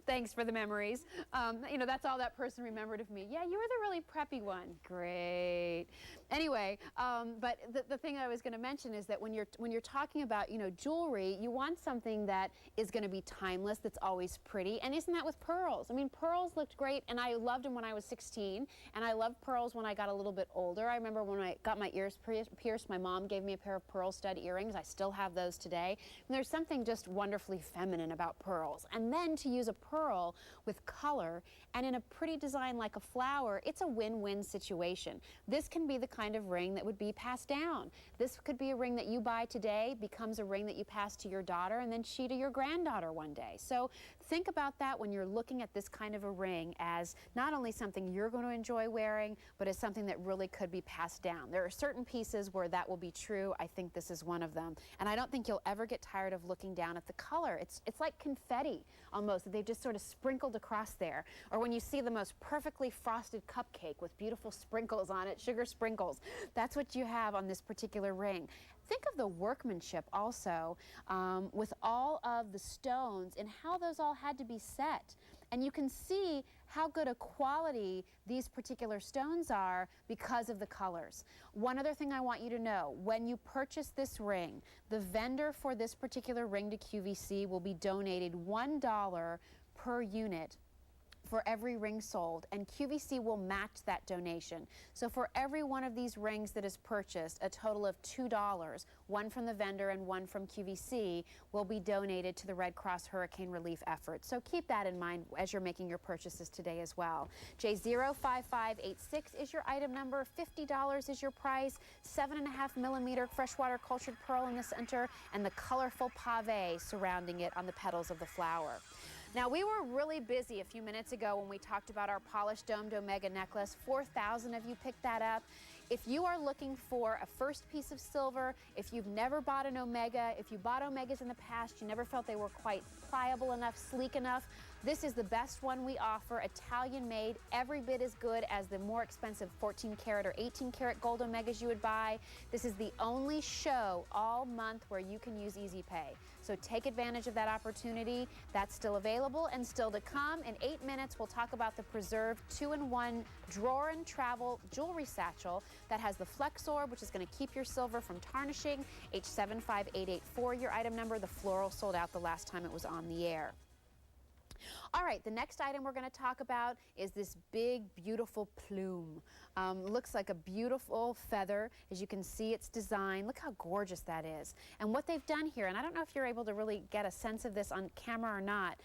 S1: Thanks for the memories. That's all that person remembered of me. Yeah, you were the really preppy one. Great. Anyway, but the thing I was going to mention is that when you're talking about, you know, jewelry, you want something that is going to be timeless, that's always pretty. And isn't that with pearls? I mean, pearls looked great, and I loved them when I was 16, and I loved pearls when I got a little bit older. I remember when I got my ears pierced, my mom gave me a pair of pearl stud earrings. I still have those today. And there's something just wonderfully feminine about pearls. And then to use a pearl with color and in a pretty design like a flower, it's a win-win situation. This can be the kind of ring that would be passed down. This could be a ring that you buy today, becomes a ring that you pass to your daughter, and then she to your granddaughter one day. So think about that when you're looking at this kind of a ring as not only something you're going to enjoy wearing, but as something that really could be passed down. There are certain pieces where that will be true. I think this is one of them. And I don't think you'll ever get tired of looking down at the color. It's like confetti almost that they've just sort of sprinkled across there. Or when you see the most perfectly frosted cupcake with beautiful sprinkles on it, sugar sprinkles, that's what you have on this particular ring. Think of the workmanship also with all of the stones and how those all had to be set. And you can see how good a quality these particular stones are because of the colors. One other thing I want you to know, when you purchase this ring, the vendor for this particular ring to QVC will be donated $1 per unit for every ring sold, and QVC will match that donation. So for every one of these rings that is purchased, a total of $2, one from the vendor and one from QVC, will be donated to the Red Cross Hurricane Relief effort. So keep that in mind as you're making your purchases today as well. J05586 is your item number, $50 is your price, 7.5 millimeter freshwater cultured pearl in the center, and the colorful pave surrounding it on the petals of the flower. Now, we were really busy a few minutes ago when we talked about our polished domed Omega necklace. 4,000 of you picked that up. If you are looking for a first piece of silver, if you've never bought an Omega, if you bought Omegas in the past, you never felt they were quite pliable enough, sleek enough, this is the best one we offer, Italian made, every bit as good as the more expensive 14 karat or 18 karat gold Omegas you would buy. This is the only show all month where you can use Easy Pay. So take advantage of that opportunity. That's still available and still to come. In 8 minutes, we'll talk about the Preserve 2-in-1 drawer and travel jewelry satchel that has the Flex Orb, which is going to keep your silver from tarnishing. H75884, your item number. The floral sold out the last time it was on the air. All right, the next item we're going to talk about is this big, beautiful plume. Looks like a beautiful feather. As you can see, its design. Look how gorgeous that is. And what they've done here, and I don't know if you're able to really get a sense of this on camera or not,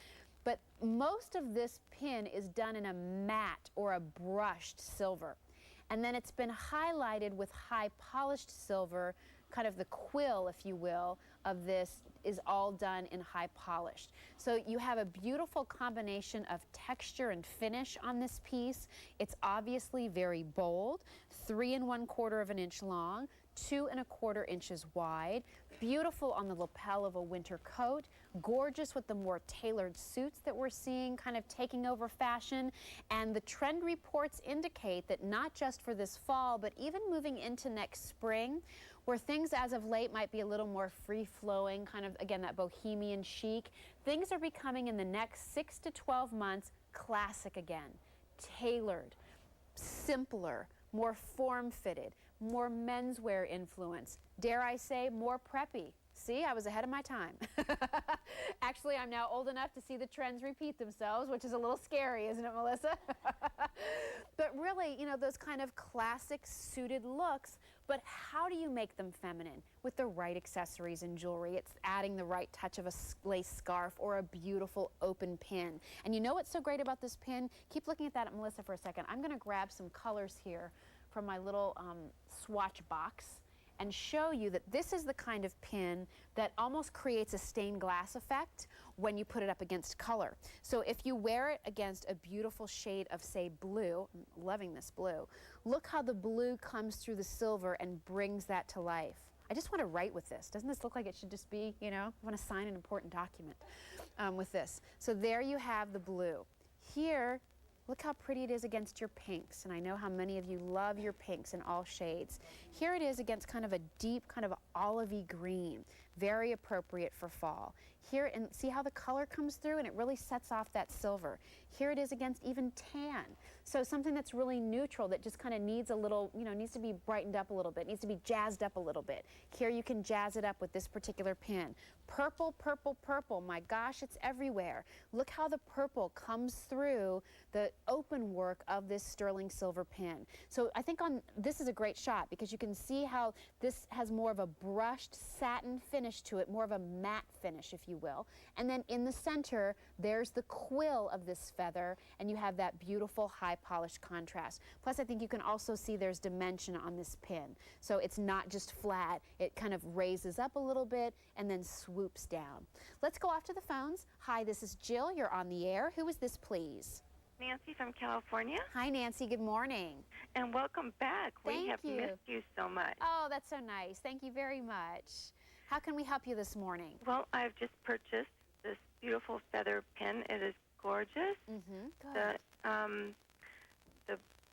S1: but most of this pin is done in a matte or a brushed silver. And then it's been highlighted with high polished silver, kind of the quill, if you will, of this is all done in high polished. So you have a beautiful combination of texture and finish on this piece. It's obviously very bold, 3 1/4 of an inch long, 2 1/4 inches wide, beautiful on the lapel of a winter coat, gorgeous with the more tailored suits that we're seeing kind of taking over fashion. And the trend reports indicate that not just for this fall, but even moving into next spring, where things as of late might be a little more free-flowing, kind of, again, that bohemian chic, things are becoming in the next 6 to 12 months classic again, tailored, simpler, more form-fitted, more menswear influence, dare I say, more preppy. See, I was ahead of my time. Actually, I'm now old enough to see the trends repeat themselves, which is a little scary, isn't it, Melissa? But really, you know, those kind of classic suited looks, but how do you make them feminine? With the right accessories and jewelry. It's adding the right touch of a lace scarf or a beautiful open pin. And you know what's so great about this pin? Keep looking at that, Melissa, for a second. I'm going to grab some colors here from my little swatch box and show you that this is the kind of pin that almost creates a stained glass effect when you put it up against color. So if you wear it against a beautiful shade of, say, blue, I'm loving this blue, look how the blue comes through the silver and brings that to life. I just want to write with this. Doesn't this look like it should just be, you know, I want to sign an important document with this. So there you have the blue. Here, look how pretty it is against your pinks, and I know how many of you love your pinks in all shades. Here it is against kind of a deep, kind of olivey green, very appropriate for fall. Here, and see how the color comes through, and it really sets off that silver. Here it is against even tan. So something that's really neutral, that just kind of needs a little, needs to be brightened up a little bit, needs to be jazzed up a little bit. Here you can jazz it up with this particular pin. Purple, purple, purple. My gosh, it's everywhere. Look how the purple comes through the open work of this sterling silver pin. So I think this is a great shot because you can see how this has more of a brushed satin finish to it, more of a matte finish, if you will. And then in the center, there's the quill of this feather, and you have that beautiful high polished contrast. Plus, I think you can also see there's dimension on this pin. So it's not just flat, it kind of raises up a little bit and then swoops down. Let's go off to the phones. Hi, this is Jill. You're on the air. Who is this, please?
S14: Nancy from California.
S1: Hi, Nancy. Good morning.
S14: And welcome back. We have missed you so much.
S1: Oh, that's so nice. Thank you very much. How can we help you this morning?
S14: Well, I've just purchased this beautiful feather pin. It is gorgeous.
S1: Good.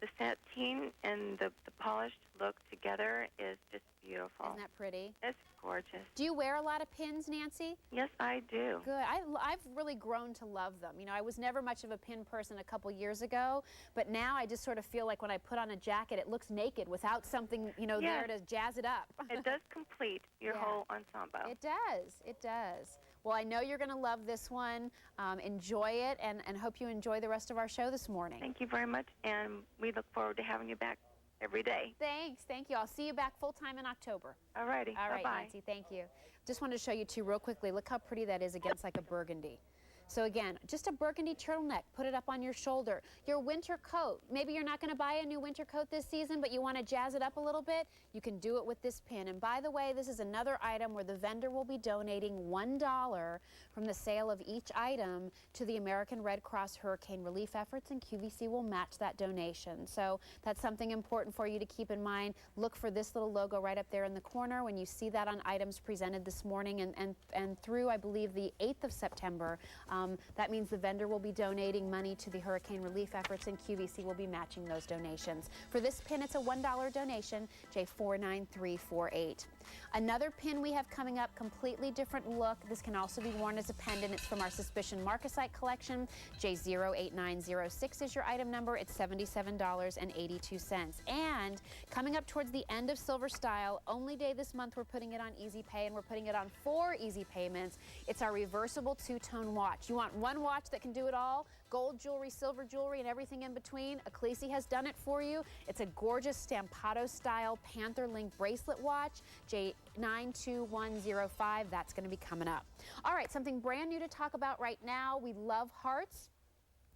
S14: The sateen and the polished look together is just beautiful.
S1: Isn't that pretty?
S14: It's gorgeous.
S1: Do you wear a lot of pins, Nancy?
S14: Yes, I do.
S1: Good. I've really grown to love them. I was never much of a pin person a couple years ago, but now I just sort of feel like when I put on a jacket, it looks naked without something, there to jazz it up.
S14: It does complete your whole ensemble.
S1: It does. It does. Well, I know you're going to love this one. Enjoy it, and hope you enjoy the rest of our show this morning.
S14: Thank you very much, and we look forward to having you back every day.
S1: Thanks. Thank you. I'll see you back full-time in October.
S14: All righty.
S1: All right,
S14: Bye-bye.
S1: Nancy. Thank you. Just wanted to show you two real quickly. Look how pretty that is against like a burgundy. So again, just a burgundy turtleneck, put it up on your shoulder. Your winter coat, maybe you're not going to buy a new winter coat this season, but you want to jazz it up a little bit, you can do it with this pin. And by the way, this is another item where the vendor will be donating $1 from the sale of each item to the American Red Cross hurricane relief efforts, and QVC will match that donation. So that's something important for you to keep in mind. Look for this little logo right up there in the corner when you see that on items presented this morning and through, I believe, the 8th of September. That means the vendor will be donating money to the hurricane relief efforts, and QVC will be matching those donations. For this pin, it's a $1 donation, J49348. Another pin we have coming up, completely different look. This can also be worn as a pendant. It's from our Suspicion Marcasite collection. J08906 is your item number. It's $77.82. And coming up towards the end of Silver Style, only day this month we're putting it on Easy Pay, and we're putting it on 4 easy payments. It's our reversible two-tone watch. You want one watch that can do it all? Gold jewelry, silver jewelry, and everything in between. Ecclesi has done it for you. It's a gorgeous Stampado style Panther Link bracelet watch, J92105. That's going to be coming up. All right, something brand new to talk about right now. We love hearts.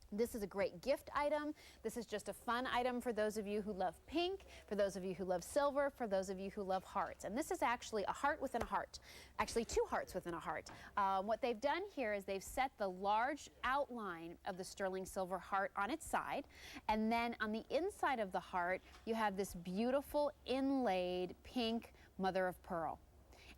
S1: This is a great gift item. This is just a fun item for those of you who love pink, for those of you who love silver, for those of you who love hearts. And this is actually a heart within a heart, actually 2 hearts within a heart. What they've done here is they've set the large outline of the sterling silver heart on its side, and then on the inside of the heart, you have this beautiful inlaid pink mother of pearl.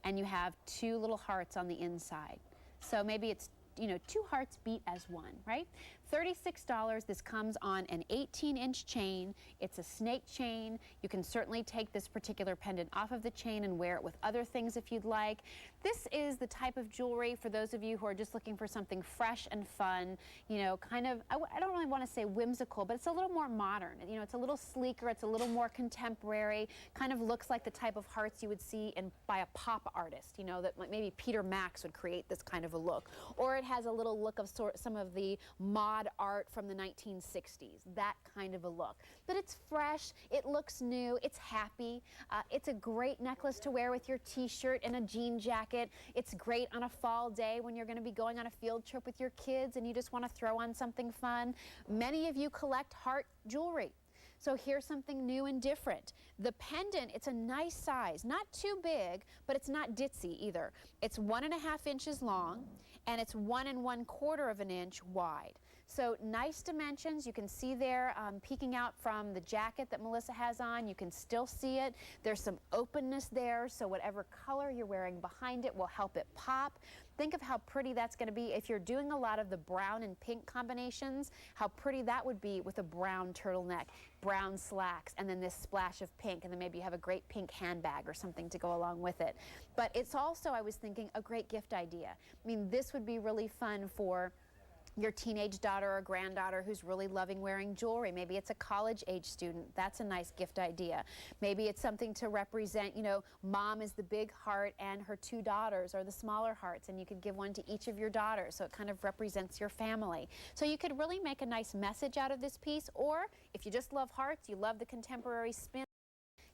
S1: And you have 2 little hearts on the inside. So maybe it's 2 hearts beat as one, right? $36. This comes on an 18-inch chain. It's a snake chain. You can certainly take this particular pendant off of the chain and wear it with other things if you'd like. This is the type of jewelry for those of you who are just looking for something fresh and fun, kind of, I don't really want to say whimsical, but it's a little more modern. It's a little sleeker. It's a little more contemporary. Kind of looks like the type of hearts you would see by a pop artist, that like maybe Peter Max would create this kind of a look. Or it has a little look of some of the mod art from the 1960s, that kind of a look. But it's fresh, it looks new, it's happy. It's a great necklace to wear with your t-shirt and a jean jacket. It's great on a fall day when you're going to be going on a field trip with your kids and you just want to throw on something fun. Many of you collect heart jewelry. So here's something new and different. The pendant, it's a nice size, not too big, but it's not ditzy either. It's 1.5 inches long, and it's 1 1/4 of an inch wide. So nice dimensions. You can see there peeking out from the jacket that Melissa has on. You can still see it. There's some openness there, so whatever color you're wearing behind it will help it pop. Think of how pretty that's going to be if you're doing a lot of the brown and pink combinations, how pretty that would be with a brown turtleneck, brown slacks, and then this splash of pink, and then maybe you have a great pink handbag or something to go along with it. But it's also, I was thinking, a great gift idea. I mean, this would be really fun for your teenage daughter or granddaughter who's really loving wearing jewelry. Maybe it's a college-age student. That's a nice gift idea. Maybe it's something to represent, you know, mom is the big heart and her two daughters are the smaller hearts, and you could give one to each of your daughters, so it kind of represents your family. So you could really make a nice message out of this piece, or if you just love hearts, you love the contemporary spin,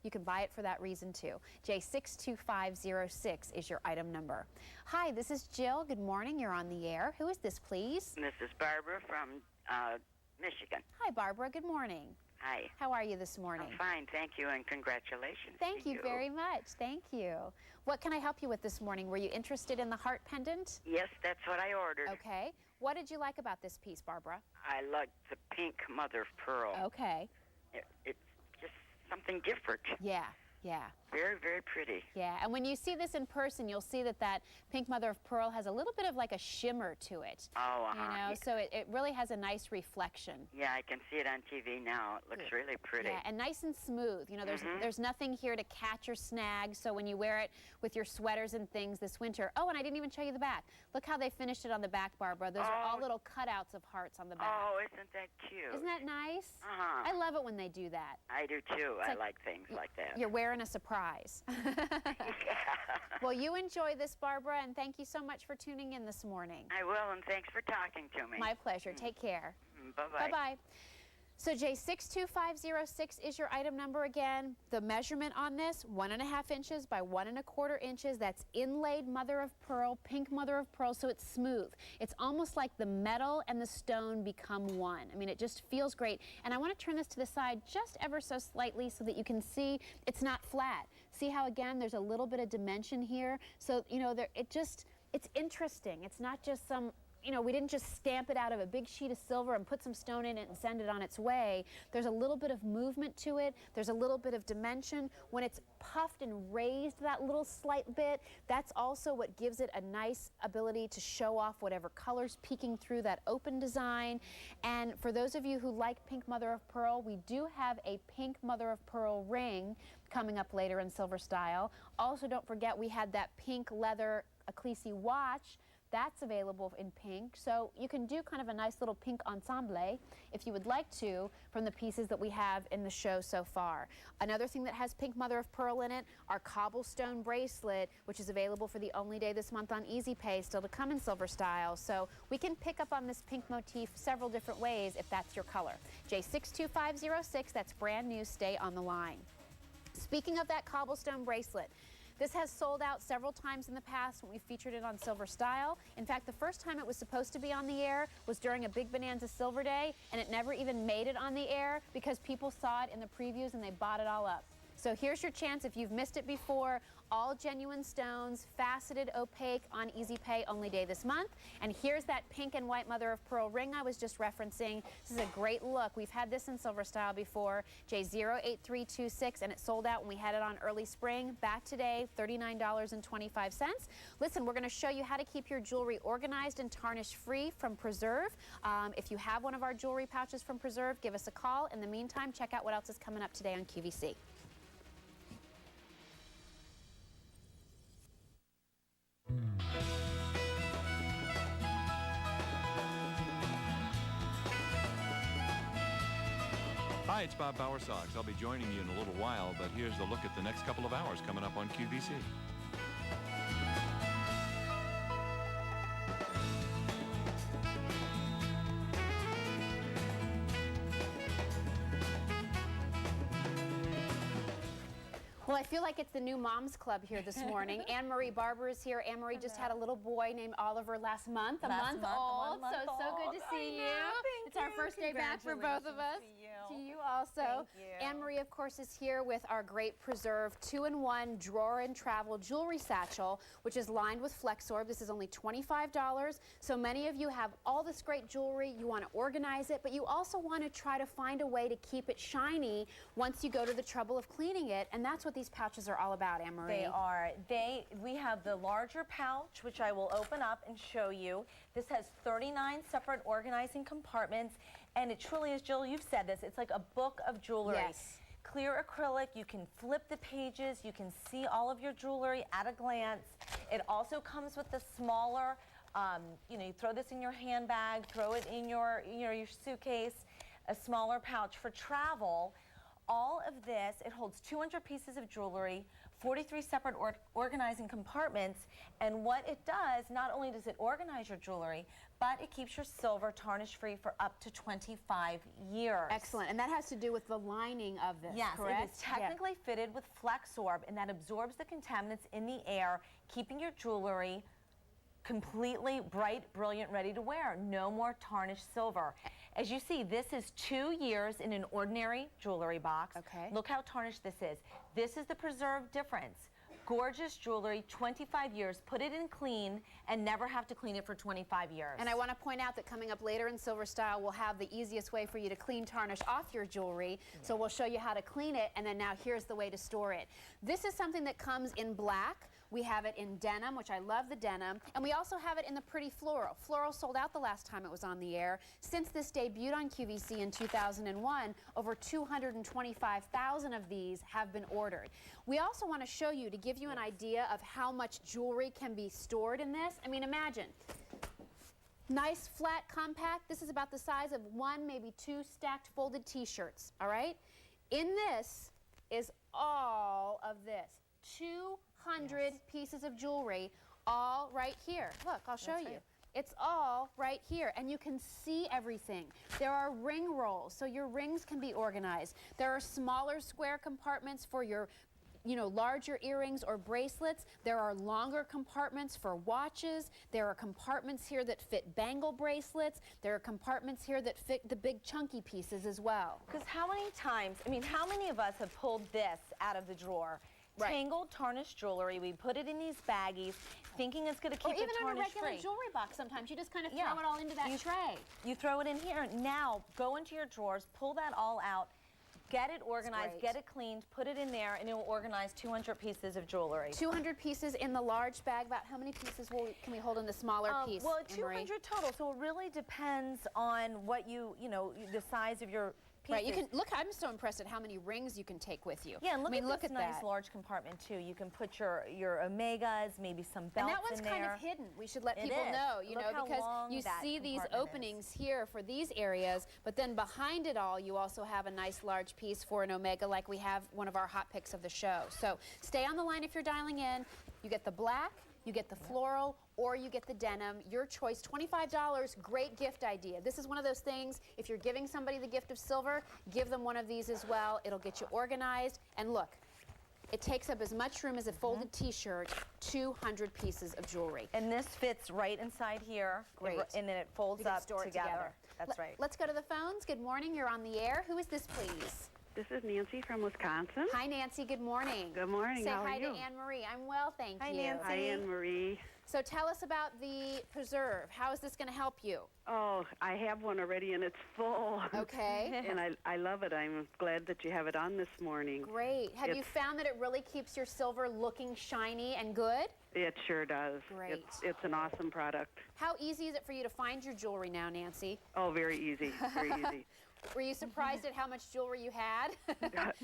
S1: you can buy it for that reason too. J62506 is your item number. Hi, this is Jill. Good morning. You're on the air. Who is this, please?
S15: This is Barbara from Michigan.
S1: Hi, Barbara. Good morning.
S15: Hi.
S1: How are you this morning?
S15: I'm fine, thank you, and congratulations.
S1: Thank you very much. Thank you. What can I help you with this morning? Were you interested in the heart pendant?
S15: Yes, that's what I ordered.
S1: Okay. What did you like about this piece, Barbara?
S15: I like the pink mother of pearl.
S1: Okay.
S15: It's just something different.
S1: Yeah, yeah.
S15: Very, very pretty.
S1: Yeah, and when you see this in person, you'll see that that pink mother of pearl has a little bit of like a shimmer to it.
S15: Oh,
S1: You know, so it really has a nice reflection.
S15: Yeah, I can see it on TV now. It looks really pretty.
S1: Yeah, and nice and smooth. You know, there's nothing here to catch or snag, so when you wear it with your sweaters and things this winter. Oh, and I didn't even show you the back. Look how they finished it on the back, Barbara. Those are all little cutouts of hearts on the back.
S15: Oh, isn't that cute?
S1: Isn't that nice?
S15: Uh-huh.
S1: I love it when they do that.
S15: I do too.
S1: It's
S15: I like things like that.
S1: You're wearing a surprise. Well, you enjoy this, Barbara, and thank you so much for tuning in this morning.
S15: I will, and thanks for talking to me.
S1: My pleasure. Take care.
S15: Bye-bye.
S1: Bye-bye. So J62506 is your item number again. The measurement on this, 1.5 inches by 1.25 inches. That's inlaid mother of pearl, pink mother of pearl, so it's smooth. It's almost like the metal and the stone become one. I mean, it just feels great. And I want to turn this to the side just ever so slightly so that you can see it's not flat. See how, again, there's a little bit of dimension here? So, you know, it's interesting. It's not just some, you know, we didn't just stamp it out of a big sheet of silver and put some stone in it and send it on its way. There's a little bit of movement to it. There's a little bit of dimension. When it's puffed and raised that little slight bit, that's also what gives it a nice ability to show off whatever colors peeking through that open design. And for those of you who like pink mother of pearl, we do have a pink mother of pearl ring coming up later in silver style. Also, don't forget we had that pink leather Ecclesi watch. That's available in pink, so you can do kind of a nice little pink ensemble if you would like to from the pieces that we have in the show so far. Another thing that has pink mother of pearl in it, our cobblestone bracelet, which is available for the only day this month on Easy Pay, still to come in silver style. So we can pick up on this pink motif several different ways if that's your color. J62506, that's brand new. Stay on the line. Speaking of that cobblestone bracelet, this has sold out several times in the past when we featured it on Silver Style. In fact, the first time it was supposed to be on the air was during a Big Bonanza Silver Day, and it never even made it on the air because people saw it in the previews and they bought it all up. So here's your chance if you've missed it before. All genuine stones, faceted, opaque, on Easy Pay, only day this month. And here's that pink and white mother of pearl ring I was just referencing. This is a great look. We've had this in silver style before, J08326, and it sold out when we had it on early spring. Back today, $39.25. Listen, we're going to show you how to keep your jewelry organized and tarnish-free from Preserve. If you have one of our jewelry pouches from Preserve, give us a call. In the meantime, check out what else is coming up today on QVC.
S16: Hi, it's Bob Bauer. I'll be joining you in a little while, but here's the look at the next couple of hours coming up on QVC.
S1: Well, I feel like it's the new Moms Club here this morning. Anne-Marie Barber is here. Anne-Marie just had a little boy named Oliver last month, a month old. So good to see you. It's our first day back for both of us. To you also. Anne-Marie, of course, is here with our great Preserve 2-in-1 drawer and travel jewelry satchel, which is lined with Flexorb. This is only $25. So many of you have all this great jewelry. You want to organize it, but you also want to try to find a way to keep it shiny once you go to the trouble of cleaning it, and that's what these pouches are all about, Anne-Marie.
S17: They are. We have the larger pouch, which I will open up and show you. This has 39 separate organizing compartments, and it truly is, Jill, you've said this, it's like a book of jewelry.
S1: Yes.
S17: Clear acrylic, you can flip the pages, you can see all of your jewelry at a glance. It also comes with the smaller, you throw this in your handbag, throw it in your suitcase, a smaller pouch for travel. All of this, it holds 200 pieces of jewelry, 43 separate organizing compartments, and what it does, not only does it organize your jewelry, but it keeps your silver tarnish-free for up to 25 years.
S1: Excellent, and that has to do with the lining of this,
S17: yes,
S1: correct?
S17: It is technically fitted with Flexorb, and that absorbs the contaminants in the air, keeping your jewelry completely bright, brilliant, ready to wear. No more tarnished silver. As you see, this is 2 years in an ordinary jewelry box.
S1: Okay.
S17: Look how tarnished this is. This is the Preserve difference. Gorgeous jewelry, 25 years, put it in clean and never have to clean it for 25 years.
S1: And I want to point out that coming up later in Silver Style, we'll have the easiest way for you to clean tarnish off your jewelry. So we'll show you how to clean it, and then now here's the way to store it. This is something that comes in black. We have it in denim, which I love the denim, and we also have it in the pretty floral. Floral sold out the last time it was on the air. Since this debuted on QVC in 2001, over 225,000 of these have been ordered. We also want to show you, to give you an idea of how much jewelry can be stored in this. I mean, imagine. Nice, flat, compact. This is about the size of 1, maybe 2 stacked folded t-shirts, all right? In this is all of this. 200 pieces of jewelry, all right here. Look, I'll show you. It's all right here, and you can see everything. There are ring rolls, so your rings can be organized. There are smaller square compartments for your larger earrings or bracelets. There are longer compartments for watches. There are compartments here that fit bangle bracelets. There are compartments here that fit the big chunky pieces as well.
S17: Because how many times, how many of us have pulled this out of the drawer? Right. Tangled, tarnished jewelry. We put it in these baggies, thinking it's going to keep it tarnish-free.
S1: Or even in a regular jewelry box sometimes. You just kind of throw it all into that tray.
S17: You throw it in here. Now, go into your drawers, pull that all out, get it organized, get it cleaned, put it in there, and it will organize 200 pieces of jewelry. 200
S1: pieces in the large bag. About how many pieces can we hold in the smaller piece?
S17: Well, 200 total, so it really depends on what the size of your pieces.
S1: Right, you can look. I'm so impressed at how many rings you can take with you.
S17: Yeah, and look at this nice large compartment too. You can put your omegas, maybe some belts in there.
S1: And that one's kind of hidden. We should let people know, because you see these openings here for these areas, but then behind it all, you also have a nice large piece for an omega, like we have one of our hot picks of the show. So stay on the line if you're dialing in. You get the black, you get the floral, or you get the denim. Your choice, $25, great gift idea. This is one of those things, if you're giving somebody the gift of silver, give them one of these as well. It'll get you organized. And look, it takes up as much room as a folded t-shirt, 200 pieces of jewelry.
S17: And this fits right inside here.
S1: Great.
S17: And then it folds up together. That's right.
S1: Let's go to the phones. Good morning, you're on the air. Who is this, please?
S18: This is Nancy from Wisconsin.
S1: Hi, Nancy. Good morning.
S18: Good morning.
S1: Say
S18: How are
S1: hi
S18: you?
S1: to Anne-Marie. I'm well, thank you.
S17: Hi, Nancy.
S18: Hi, Anne-Marie.
S1: So tell us about the Preserve. How is this going to help you?
S18: Oh, I have one already, and it's full.
S1: Okay.
S18: And I love it. I'm glad that you have it on this morning.
S1: Great. Have you found that it really keeps your silver looking shiny and good?
S18: It sure does.
S1: Great.
S18: It's an awesome product.
S1: How easy is it for you to find your jewelry now, Nancy?
S18: Oh, very easy. Very easy.
S1: Were you surprised at how much jewelry you had?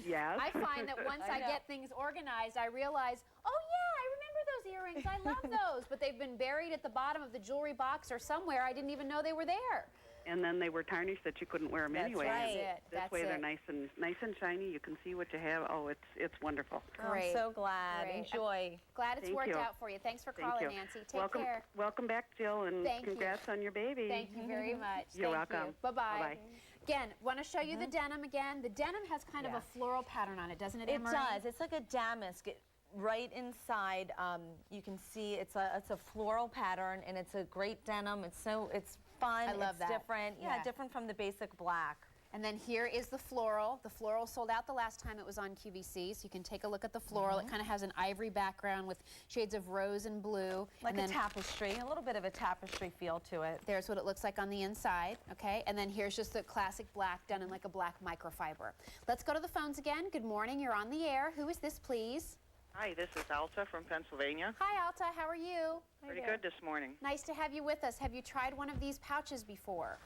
S18: Yes.
S1: I find that once I get things organized, I realize, oh yeah, I remember those earrings. I love those. But they've been buried at the bottom of the jewelry box or somewhere. I didn't even know they were there.
S18: And then they were tarnished that you couldn't wear them anyway.
S1: That's right.
S18: This way they're nice and shiny. You can see what you have. Oh, it's wonderful.
S1: Great.
S17: I'm so glad.
S1: Great.
S17: Enjoy.
S1: Glad it's worked out for you. Thanks for calling, Nancy. Take care.
S18: Welcome back, Jill, and congrats on your baby.
S1: Thank you very much.
S18: You're welcome.
S1: Bye-bye. Again, want to show you the denim again. The denim has kind of a floral pattern on it, doesn't it,
S17: It
S1: Anne-Marie?
S17: does. It's like a damask. Right inside, you can see it's a floral pattern, and it's a great denim. It's fun.
S1: I love
S17: it's
S1: that.
S17: Different. Yeah, different from the basic black.
S1: And then here is the floral. The floral sold out the last time it was on QVC, so you can take a look at the floral. It kind of has an ivory background with shades of rose and blue.
S17: Like a tapestry, a little bit of a tapestry feel to it.
S1: There's what it looks like on the inside, okay? And then here's just the classic black done in like a black microfiber. Let's go to the phones again. Good morning, you're on the air. Who is this, please?
S19: Hi, this is Alta from Pennsylvania.
S1: Hi, Alta, how are you?
S19: Pretty good this morning.
S1: Nice to have you with us. Have you tried one of these pouches before?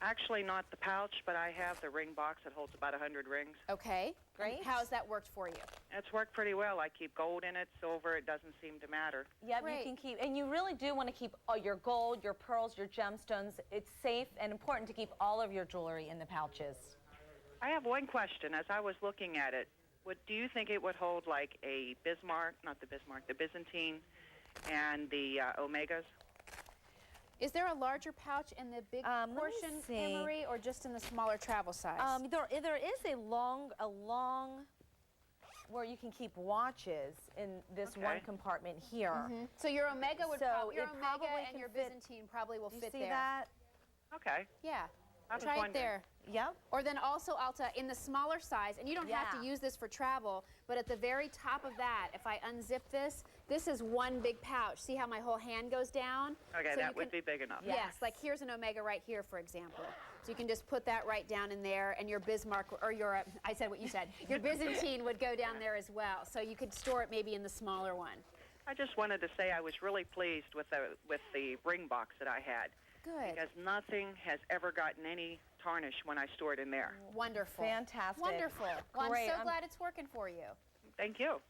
S19: Actually, not the pouch, but I have the ring box that holds about 100 rings.
S1: Okay, great. And how's that worked for you?
S19: It's worked pretty well. I keep gold in it, silver, it doesn't seem to matter.
S17: Yep, you can keep, and you really do want to keep your gold, your pearls, your gemstones. It's safe and important to keep all of your jewelry in the pouches.
S19: I have one question. As I was looking at it, do you think it would hold like a Bismarck, not the Bismarck, the Byzantine, and the Omegas?
S1: Is there a larger pouch in the big portion, Anne-Marie, or just in the smaller travel size?
S17: There is a long, where you can keep watches in this one compartment here.
S1: So your Omega would your Omega
S17: probably
S1: and your
S17: fit.
S1: Byzantine probably will fit
S17: See
S1: there.
S17: that?
S19: Okay.
S1: Yeah.
S19: I was
S1: Try it
S19: wondering.
S1: there.
S17: Yep.
S1: Or then also, Alta, in the smaller size, and you don't have to use this for travel, but at the very top of that, if I unzip this, this is one big pouch. See how my whole hand goes down?
S19: Okay,
S1: So
S19: that would be big enough.
S1: Yes, like here's an Omega right here, for example. So you can just put that right down in there, and your Bismarck, or your, I said what you said, your Byzantine would go down there as well. So you could store it maybe in the smaller one.
S19: I just wanted to say I was really pleased with the ring box that I had.
S1: Good.
S19: Because nothing has ever gotten any tarnish when I store it in there.
S1: Wonderful.
S17: Fantastic.
S1: Wonderful. Well,
S17: Great.
S1: I'm so glad it's working for you.
S19: Thank you.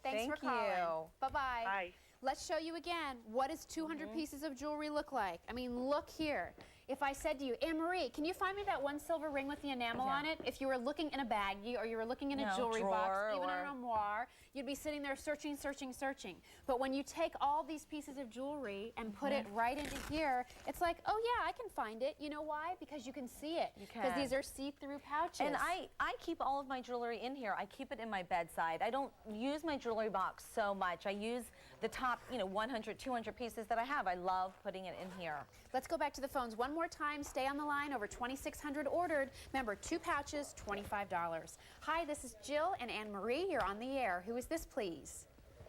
S1: Thanks
S17: Thank
S1: for calling.
S17: you.
S1: Bye-bye.
S19: Bye.
S1: Let's show you again, what does 200 pieces of jewelry look like? I mean, look here. If I said to you, Anne-Marie, can you find me that one silver ring with the enamel on it? If you were looking in a baggie or you were looking in a jewelry box, even an armoire, you'd be sitting there searching, searching, searching. But when you take all these pieces of jewelry and put it right into here, it's like, oh yeah, I can find it. You know why? Because you can see it.
S17: You can.
S1: Because these are see-through pouches.
S17: And I keep all of my jewelry in here. I keep it in my bedside. I don't use my jewelry box so much. I use the top, 100, 200 pieces that I have. I love putting it in here.
S1: Let's go back to the phones one more time. Stay on the line. Over 2,600 ordered. Remember, 2 pouches, $25. Hi, this is Jill and Anne-Marie. You're on the air. Who is this, please?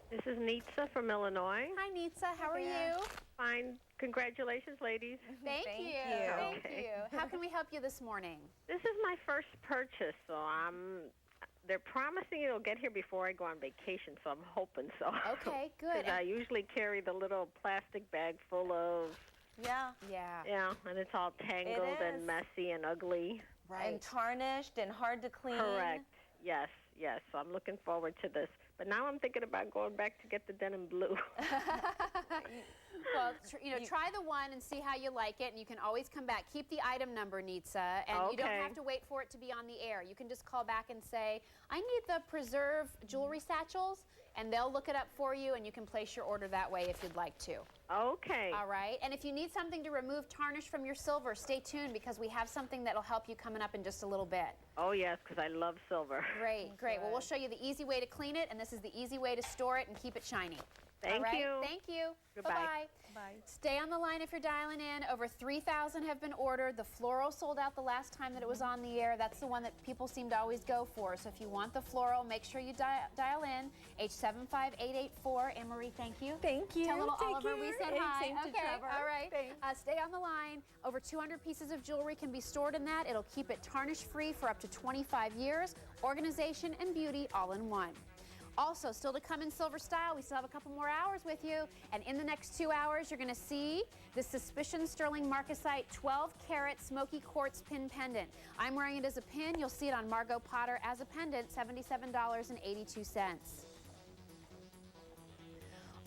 S20: This is Nitsa from Illinois.
S1: Hi, Nitsa. How are you?
S20: Fine. Congratulations, ladies.
S1: Thank you. Thank you. How can we help you this morning?
S20: This is my first purchase, so they're promising it'll get here before I go on vacation, so I'm hoping so.
S1: Okay, good.
S20: 'Cause I usually carry the little plastic bag full of...
S17: Yeah.
S20: Yeah, and it's all tangled and messy and ugly.
S1: Right.
S17: And tarnished and hard to clean.
S20: Correct. Yes. So I'm looking forward to this. But now I'm thinking about going back to get the denim blue.
S1: Well, try the one and see how you like it, and you can always come back. Keep the item number, Nitsa, and you don't have to wait for it to be on the air. You can just call back and say, I need the preserve jewelry satchels, and they'll look it up for you, and you can place your order that way if you'd like to.
S20: Okay.
S1: All right. And if you need something to remove tarnish from your silver, stay tuned because we have something that'll help you coming up in just a little bit.
S20: Oh, yes, because I love silver.
S1: Great. Well, we'll show you the easy way to clean it, and this is the easy way to store it and keep it shiny.
S20: Thank you.
S1: Thank you.
S20: Goodbye.
S1: Bye-bye.
S17: Bye.
S1: Stay on the line if you're dialing in. Over 3,000 have been ordered. The floral sold out the last time that it was on the air. That's the one that people seem to always go for. So if you want the floral, make sure you dial in. H75884. Anne-Marie, thank you.
S17: Thank you.
S1: Tell little
S17: Take
S1: Oliver
S17: care.
S1: we said
S17: And
S1: hi.
S17: same to
S1: Okay.
S17: Trevor.
S1: All right.
S17: Thanks.
S1: Stay on the line. Over 200 pieces of jewelry can be stored in that. It'll keep it tarnish-free for up to 25 years. Organization and beauty all in one. Also, still to come in silver style, we still have a couple more hours with you. And in the next 2 hours, you're going to see the Suspicion Sterling Marcasite 12-carat smoky quartz pin pendant. I'm wearing it as a pin. You'll see it on Margot Potter as a pendant, $77.82.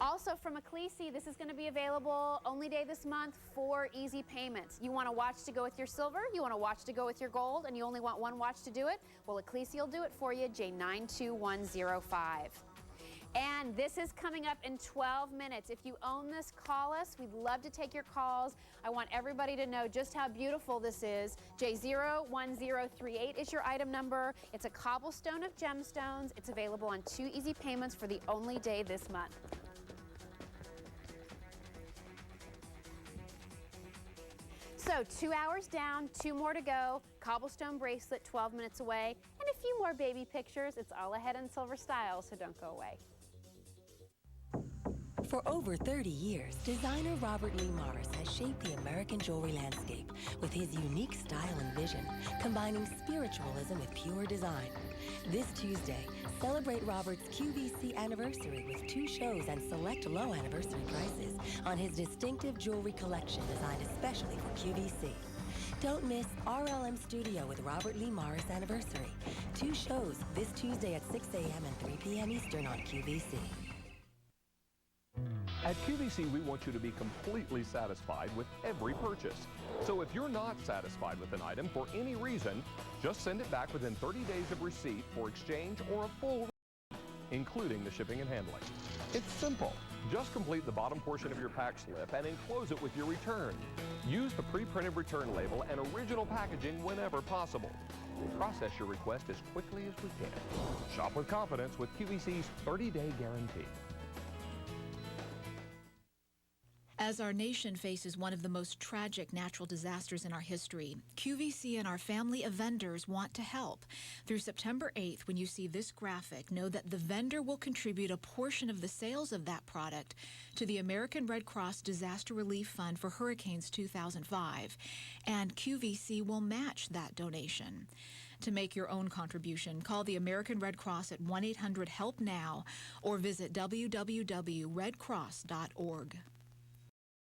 S1: Also from Ecclesi, this is going to be available only day this month for easy payments. You want a watch to go with your silver, you want a watch to go with your gold, and you only want one watch to do it? Well, Ecclesi will do it for you, J92105. And this is coming up in 12 minutes. If you own this, call us. We'd love to take your calls. I want everybody to know just how beautiful this is. J01038 is your item number. It's a cobblestone of gemstones. It's available on 2 easy payments for the only day this month. So 2 hours down, 2 more to go. Cobblestone bracelet 12 minutes away, and a few more baby pictures. It's all ahead in silver style, so don't go away.
S11: For over 30 years, designer Robert Lee Morris has shaped the American jewelry landscape with his unique style and vision, combining spiritualism with pure design. This Tuesday, celebrate Robert's QVC anniversary with 2 shows and select low anniversary prices on his distinctive jewelry collection designed especially for QVC. Don't miss RLM Studio with Robert Lee Morris Anniversary. 2 shows this Tuesday at 6 a.m. and 3 p.m. Eastern on QVC.
S21: At QVC, we want you to be completely satisfied with every purchase. So if you're not satisfied with an item for any reason, just send it back within 30 days of receipt for exchange or a full refund, including the shipping and handling. It's simple. Just complete the bottom portion of your pack slip and enclose it with your return. Use the pre-printed return label and original packaging whenever possible. We'll process your request as quickly as we can. Shop with confidence with QVC's 30-day guarantee.
S13: As our nation faces one of the most tragic natural disasters in our history, QVC and our family of vendors want to help. Through September 8th, when you see this graphic, know that the vendor will contribute a portion of the sales of that product to the American Red Cross Disaster Relief Fund for Hurricanes 2005, and QVC will match that donation. To make your own contribution, call the American Red Cross at 1-800-HELP-NOW or visit www.redcross.org.